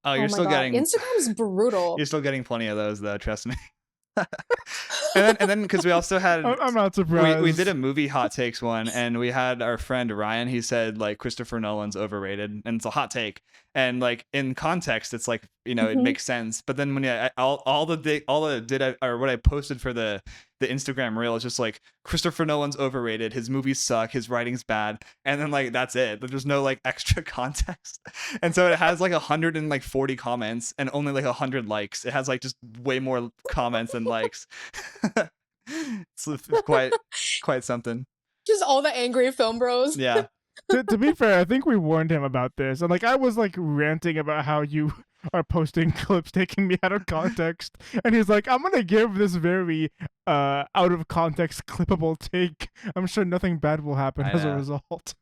Oh, Oh you're my still God, getting Instagram's brutal. you're still getting plenty of those though. Trust me. and then because we also had I'm not surprised. we did a movie hot takes one, and we had our friend Ryan. He said like Christopher Nolan's overrated, and it's a hot take. And like in context, it's like, you know, it makes sense. But then when all what I posted for the Instagram reel is just like Christopher Nolan's overrated. His movies suck. His writing's bad. And then like that's it. There's no like extra context. And so it has like 140 comments and only like 100 likes. It has like just way more comments than likes. It's quite something. Just all the angry film bros. Yeah. To be fair, I think we warned him about this, and like I was like ranting about how you are posting clips taking me out of context, and he's like, "I'm gonna give this very out of context clippable take. I'm sure nothing bad will happen as a result."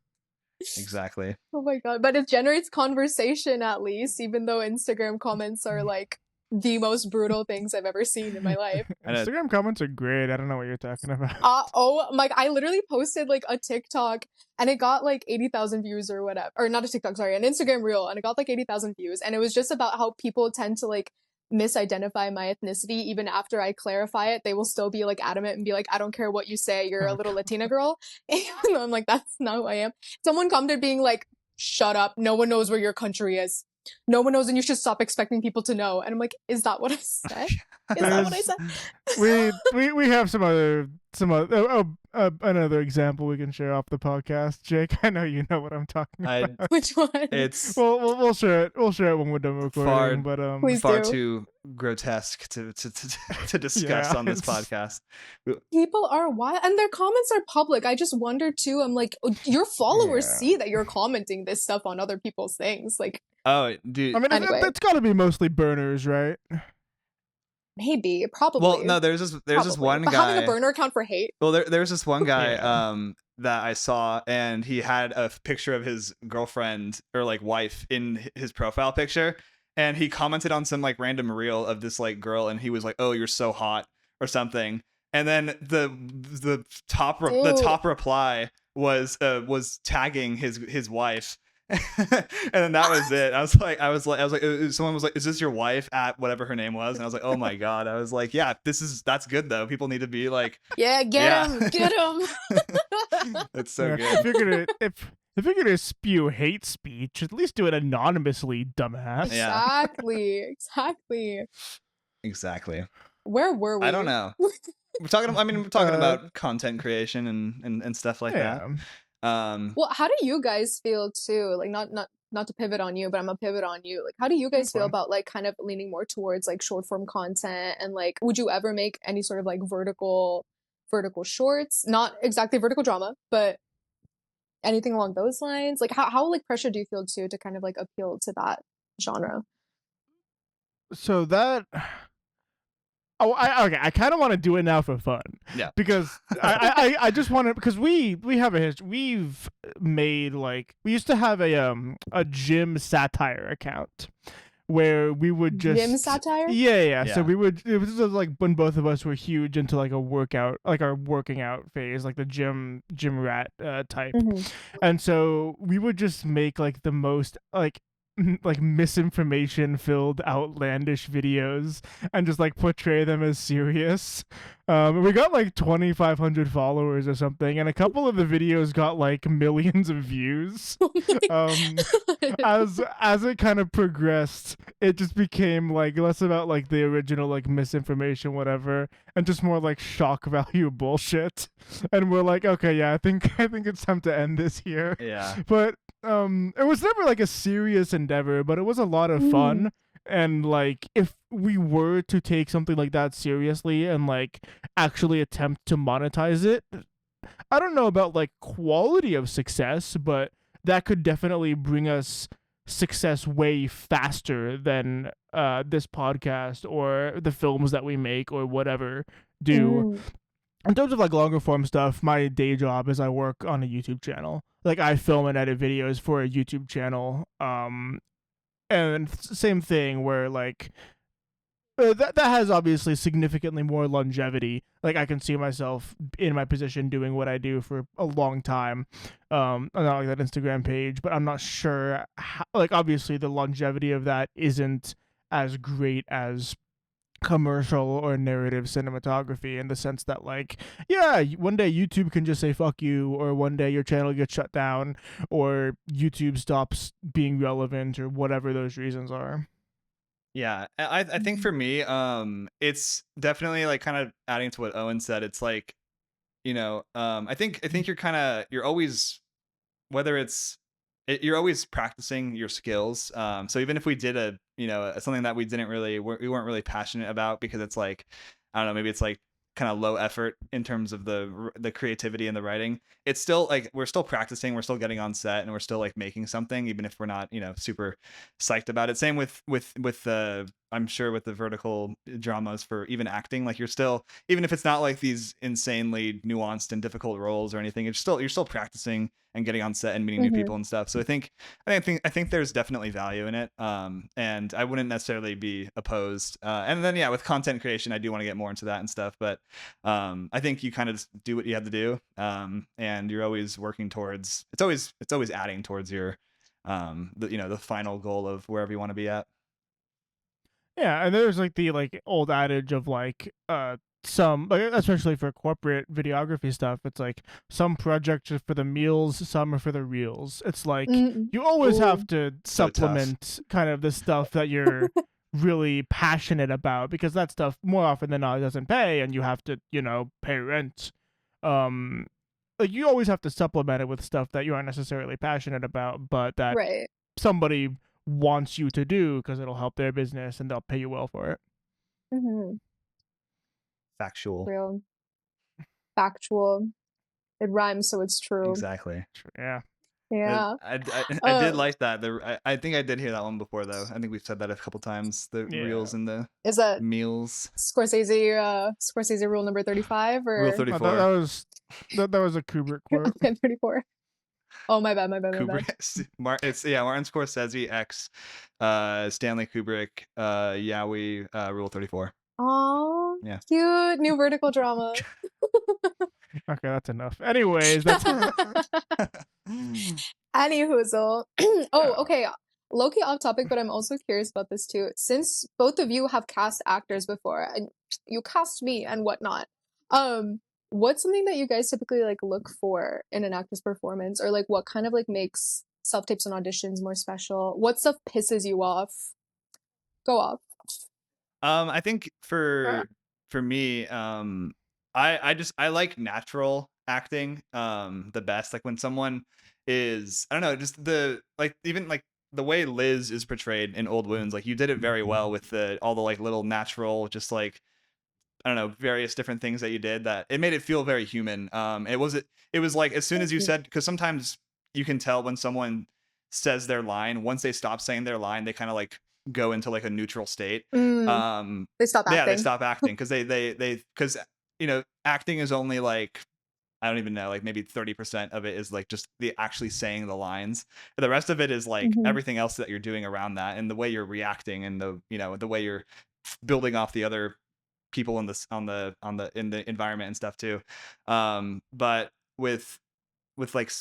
Exactly. Oh my god! But it generates conversation at least, even though Instagram comments are like the most brutal things I've ever seen in my life. Instagram comments are great. I don't know what you're talking about. I literally posted like a TikTok and it got like 80,000 views or whatever. Or not a TikTok, sorry, an Instagram reel, and it got like 80,000 views. And it was just about how people tend to like misidentify my ethnicity. Even after I clarify it, they will still be like adamant and be like, I don't care what you say, you're a little Latina girl. And I'm like, that's not who I am. Someone commented being like, shut up, no one knows where your country is. No one knows, and you should stop expecting people to know. And I'm like, is that what I said? Is that what I said? We have another example we can share off the podcast. Jake, I know you know what I'm talking about. Which one? It's we'll share it. We'll share it when we're done recording. Far too grotesque to discuss on this podcast. People are wild, and their comments are public. I just wonder too. I'm like, your followers see that you're commenting this stuff on other people's things. Like, oh, dude. I mean, anyway. it's got to be mostly burners, right? Maybe, probably. Well, no, there's this one but guy having a burner account for hate. Well, there's this one guy that I saw, and he had a picture of his girlfriend or like wife in his profile picture, and he commented on some like random reel of this like girl, and he was like, "Oh, you're so hot" or something. And then the top reply was tagging his wife. And then that was it. I was like, someone was like, "Is this your wife?" at whatever her name was, and I was like, "Oh my god!" I was like, "Yeah, that's good though. People need to be like, get him." It's so good. If you're gonna spew hate speech, at least do it anonymously, dumbass. Exactly. Where were we? I don't know. We're talking about content creation and stuff like that. Well, how do you guys feel too? Like, not to pivot on you, but I'm gonna pivot on you. Like, how do you guys feel about like kind of leaning more towards like short form content, and like, would you ever make any sort of like vertical shorts? Not exactly vertical drama, but anything along those lines? Like, how like pressure do you feel to kind of like appeal to that genre? So that. I kind of want to do it now for fun. Yeah. Because I just want to, because we have a history. We've made like, we used to have a gym satire account where we would just gym satire. Yeah. So it was just like when both of us were huge into like a workout, like our working out phase, like the gym rat type. And so we would just make like the most like misinformation filled outlandish videos and just like portray them as serious. We got like 2,500 followers or something, and a couple of the videos got like millions of views. As it kind of progressed, it just became like less about like the original like misinformation whatever, and just more like shock value bullshit. And we're like, okay, yeah, I think it's time to end this here. Yeah. But it was never like a serious endeavor, but it was a lot of fun. And like, if we were to take something like that seriously and like actually attempt to monetize it, I don't know about like quality of success, but that could definitely bring us success way faster than this podcast or the films that we make or whatever do. In terms of like longer form stuff, my day job is I work on a YouTube channel. Like, I film and edit videos for a YouTube channel. And same thing where like that has obviously significantly more longevity. Like, I can see myself in my position doing what I do for a long time. Not like that Instagram page, but I'm not sure how, like, obviously the longevity of that isn't as great as commercial or narrative cinematography, in the sense that, like, yeah, one day YouTube can just say fuck you, or one day your channel gets shut down, or YouTube stops being relevant, or whatever those reasons are. Yeah, I think for me, it's definitely like kind of adding to what Owen said. It's like, I think you're always, whether you're always practicing your skills. So even if we did something that we weren't really passionate about, because it's like, I don't know, maybe it's like kind of low effort in terms of the creativity and the writing. It's still like we're still practicing, we're still getting on set, and we're still like making something, even if we're not super psyched about it. Same with the, I'm sure, with the vertical dramas for even acting. Like, you're still, even if it's not like these insanely nuanced and difficult roles or anything, you're still practicing and getting on set and meeting new Mm-hmm. people and stuff. So I think there's definitely value in it. And I wouldn't necessarily be opposed. And then, yeah, with content creation, I do want to get more into that and stuff. But I think you kind of just do what you have to do. And you're always working towards, it's always adding towards your the final goal of wherever you want to be at. Yeah, and there's like the like old adage of like some, like, especially for corporate videography stuff, it's like some projects are for the meals, some are for the reels. It's like Mm-mm. you always Ooh. have to So tough. supplement kind of the stuff that you're really passionate about, because that stuff more often than not doesn't pay, and you have to, pay rent. Um like, you always have to supplement it with stuff that you aren't necessarily passionate about, but that Right. somebody wants you to do because it'll help their business and they'll pay you well for it. Mm-hmm. Factual. Real. Factual. It rhymes, so it's true. Exactly. Yeah. Yeah. I did Um, like that. I think I did hear that one before, though. I think we've said that a couple times. The Yeah. reels and the is that meals. Scorsese rule number 35 Rule or No, that, 34. that was that was a Kubrick quote. okay, 34? Oh, my bad, my bad, my bad. Kubrick. It's, yeah, Martin Scorsese X, Stanley Kubrick, Yowie, Rule 34. Oh, Yeah. cute new vertical drama. Okay, that's enough. Anyways, that's Annie Hoozle. Oh, yeah. okay. Low-key off topic, but I'm also curious about this too. Since both of you have cast actors before, and you cast me and whatnot, what's something that you guys typically like look for in an actor's performance, or like what kind of like makes self-tapes and auditions more special? What stuff pisses you off? Go off. I think for me, I like natural acting the best. Like when someone is, I don't know, just the, like, even like the way Liz is portrayed in Old Wounds. Like, you did it very well with the all the like little natural, just like, I don't know, various different things that you did, that it made it feel very human. It was like, as soon Thank as you you. said, because sometimes you can tell when someone says their line, once they stop saying their line, they kind of like go into like a neutral state. Mm, Um, they stop yeah, they acting. stop acting because because acting is only like, I don't even know, like maybe 30% of it is like just the actually saying the lines. The rest of it is like Hmm. everything else that you're doing around that, and the way you're reacting, and the way you're building off the other people in this in the environment and stuff too. But with like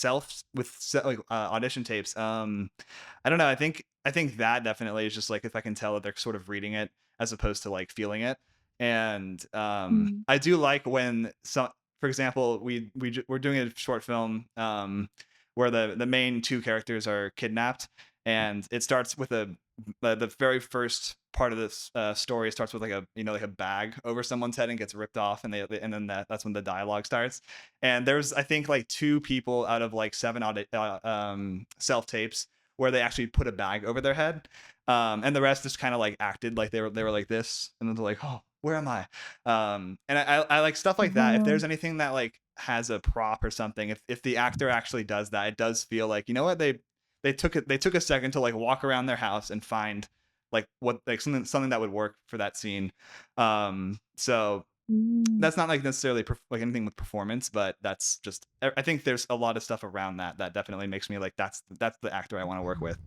audition tapes, I don't know, I think that definitely is just like, if I can tell that they're sort of reading it as opposed to like feeling it. And Mm. I do like when some, for example, we're doing a short film where the main two characters are kidnapped, and it starts with the very first part of this story starts with like a bag over someone's head and gets ripped off, and then that's when the dialogue starts. And there's, I think, like two people out of like seven self tapes where they actually put a bag over their head, and the rest just kind of like acted like they were like this, and then they're like, oh, where am I? And I like stuff like that. If Mhm. there's anything that like has a prop or something, if the actor actually does that, it does feel like, what, they took a second to like walk around their house and find like what, like something that would work for that scene. So Mm. that's not like necessarily like anything with performance, but that's just, I think there's a lot of stuff around that definitely makes me like, that's the actor I want to work with.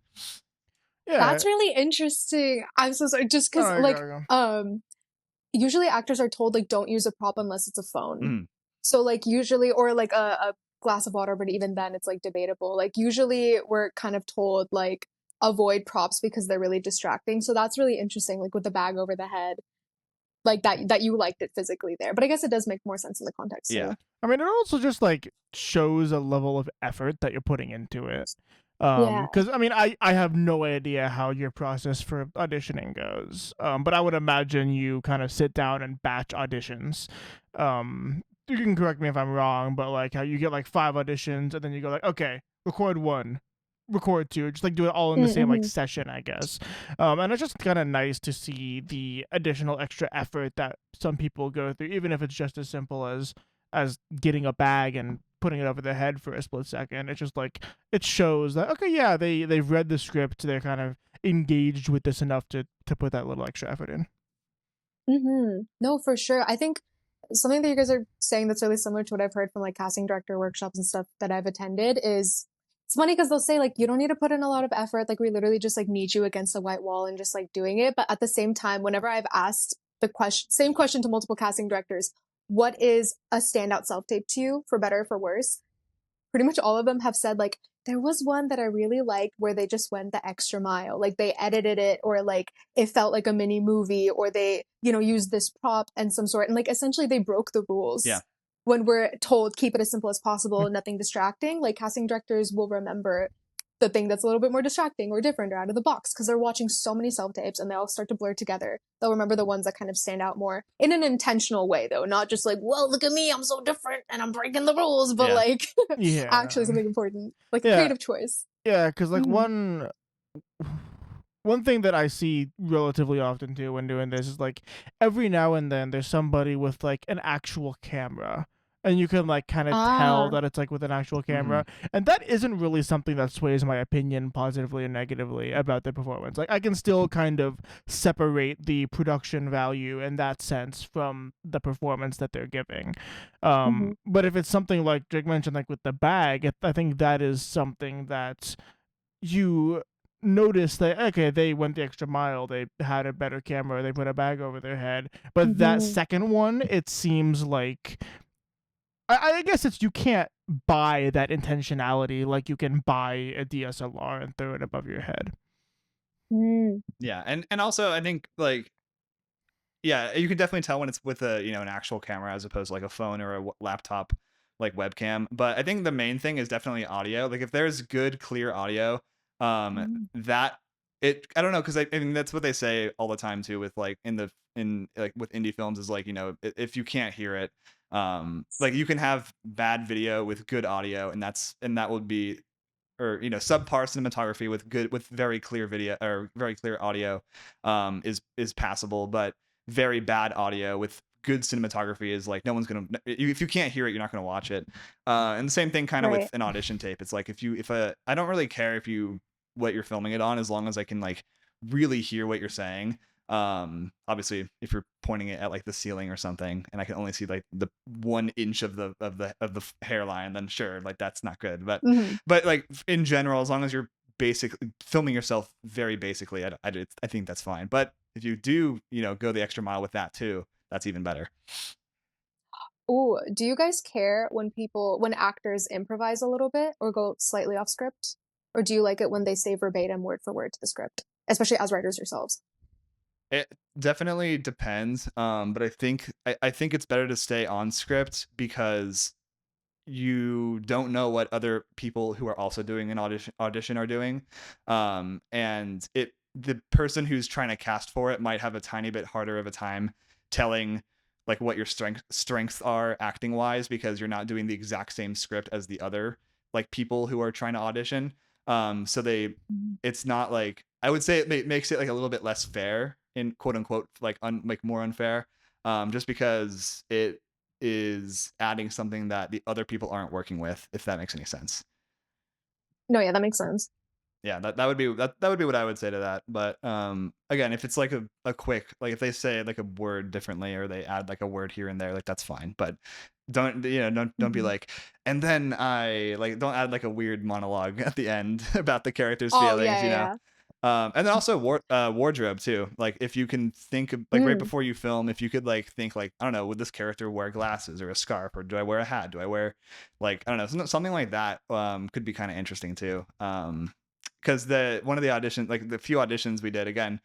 Yeah. That's really interesting. I'm so sorry. Just Oh, because, I like, go. usually actors are told like don't use a prop unless it's a phone. Mhm. So like usually, or like a glass of water, but even then it's like debatable. Like usually we're kind of told like avoid props because they're really distracting. So that's really interesting. Like with the bag over the head. like that you liked it physically there. But I guess it does make more sense in the context Yeah. too. I mean, it also just like shows a level of effort that you're putting into it. Yeah. Because I mean, I have no idea how your process for auditioning goes. But I would imagine you kind of sit down and batch auditions. You can correct me if I'm wrong, but like how you get like 5 auditions and then you go like, okay, record 1, record 2, just like do it all in the same like Mm-hmm. session, I guess. And it's just kind of nice to see the additional extra effort that some people go through, even if it's just as simple as getting a bag and putting it over their head for a split second. It's just like it shows that okay, yeah, they've read the script, they're kind of engaged with this enough to put that little extra effort in. Mm-hmm. No, for sure. I think something that you guys are saying that's really similar to what I've heard from like casting director workshops and stuff that I've attended is it's funny because they'll say like you don't need to put in a lot of effort. Like we literally just like need you against a white wall and just like doing it. But at the same time, whenever I've asked the same question to multiple casting directors, what is a standout self tape to you, for better or for worse? Pretty much all of them have said like there was one that I really liked where they just went the extra mile. Like they edited it or like it felt like a mini movie or they, used this prop and some sort. And like essentially they broke the Yeah. rules when we're told keep it as simple as possible, nothing distracting. Like casting directors will remember the thing that's a little bit more distracting or different or out of the box because they're watching so many self tapes and they all start to blur together. They'll remember the ones that kind of stand out more in an intentional way, though, not just like, "Whoa, look at me, I'm so different and I'm breaking the rules," but Yeah. like actually Yeah. something important, like a Yeah. creative choice. Yeah, because like Mhm. one thing that I see relatively often too when doing this is like every now and then there's somebody with like an actual camera. And you can like kind of tell Ah. that it's like with an actual Mm-hmm. camera. And that isn't really something that sways my opinion positively or negatively about the performance. Like I can still kind of separate the production value in that sense from the performance that they're giving. Mhm. But if it's something like Jake mentioned, like with the bag, I think that is something that you notice that okay, they went the extra mile, they had a better camera, they put a bag over their head, but that Mhm. second one, it seems like I guess it's you can't buy that intentionality like you can buy a DSLR and throw it above your head. Mm. Yeah. And also I think like, yeah, you can definitely tell when it's with a, an actual camera as opposed to like a phone or a laptop like webcam. But I think the main thing is definitely audio. Like if there's good, clear audio, Mm. that it, I don't know, because I mean that's what they say all the time too with like in like with indie films is like, if you can't hear it, like you can have bad video with good audio, and that would be, or subpar cinematography with very clear video or very clear audio, is passable, but very bad audio with good cinematography is like no one's gonna, if you can't hear it, you're not gonna watch it. And the same thing kind of with Right. an audition tape. It's like I don't really care if you what you're filming it on, as long as I can like really hear what you're saying. Obviously if you're pointing it at like the ceiling or something and I can only see like the 1 inch of the hairline, then sure, like that's not good. But Mhm. like in general, as long as you're basically filming yourself very basically, I think that's fine. But if you do, go the extra mile with that too, that's even better. Ooh, do you guys care when actors improvise a little bit or go slightly off script? Or do you like it when they say verbatim word for word to the script, especially as writers yourselves? It definitely depends. But I think it's better to stay on script because you don't know what other people who are also doing an audition are doing. And the person who's trying to cast for it might have a tiny bit harder of a time telling like what your strengths are acting wise, because you're not doing the exact same script as the other like people who are trying to audition. So Mhm. it's not like, I would say it makes it like a little bit less fair, in quote unquote, like like more unfair, just because it is adding something that the other people aren't working with, if that makes any sense. No, yeah, that makes sense. Yeah, that would be that would be what I would say to that. But again, if it's like a quick, like if they say like a word differently or they add like a word here and there, like that's fine. But don't be Mhm. like, and then I like, don't add like a weird monologue at the end about the character's Oh, feelings, yeah, yeah, and then also wardrobe too. Like if you can think of, like yeah. right Mm. before you film, if you could like think like, I don't know, would this character wear glasses or a scarf, or do I wear a hat? Do I wear, like, I don't know, something like that, could be kind of interesting too. because one of the auditions, like the few auditions we did, again,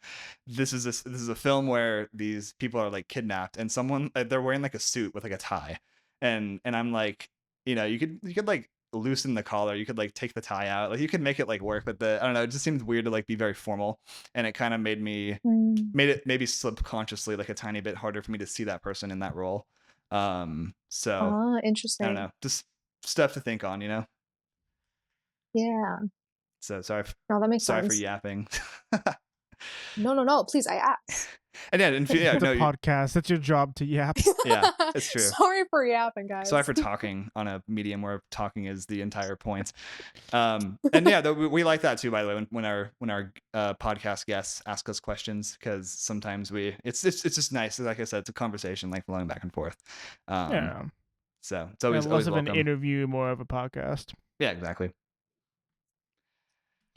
this is a film where these people are like kidnapped, and someone they're wearing like a suit with like a tie, and I'm like, you could like loosen the collar, you could like take the tie out, like you could make it like work, but I don't know, it just seems weird to like be very formal, and it kind of made it maybe subconsciously like a tiny bit harder for me to see that person in that role. So Interesting. I don't know, just stuff to think on, Yeah. So sorry. No, that makes sorry sense. for yapping. No. Please, I asked. And yeah, it's a podcast. That's your job to yap. Yeah, it's true. Sorry for yapping, guys. Sorry for talking on a medium where talking is the entire point. And yeah, we like that too. By the way, when our podcast guests ask us questions, because sometimes it's just nice. Like I said, it's a conversation, like flowing back and forth. Yeah. So it's always less of welcome. an interview, more of a podcast. Yeah, exactly.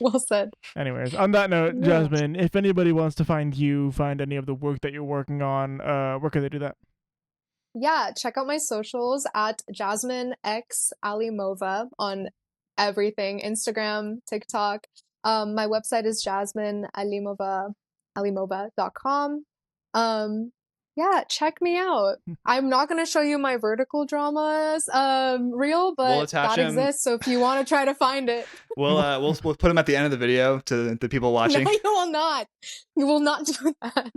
Well said. Anyways, on that note, Jasmine, if anybody wants to find any of the work that you're working on, where can they do that? Yeah, check out my socials at Jasmine X Alimova on everything, Instagram, TikTok. My website is jasminealimova.com. Yeah, check me out. I'm not going to show you my vertical dramas reel, but that exists. So if you want to try to find it, we'll put them at the end of the video to the people watching. No, you will not. You will not do that.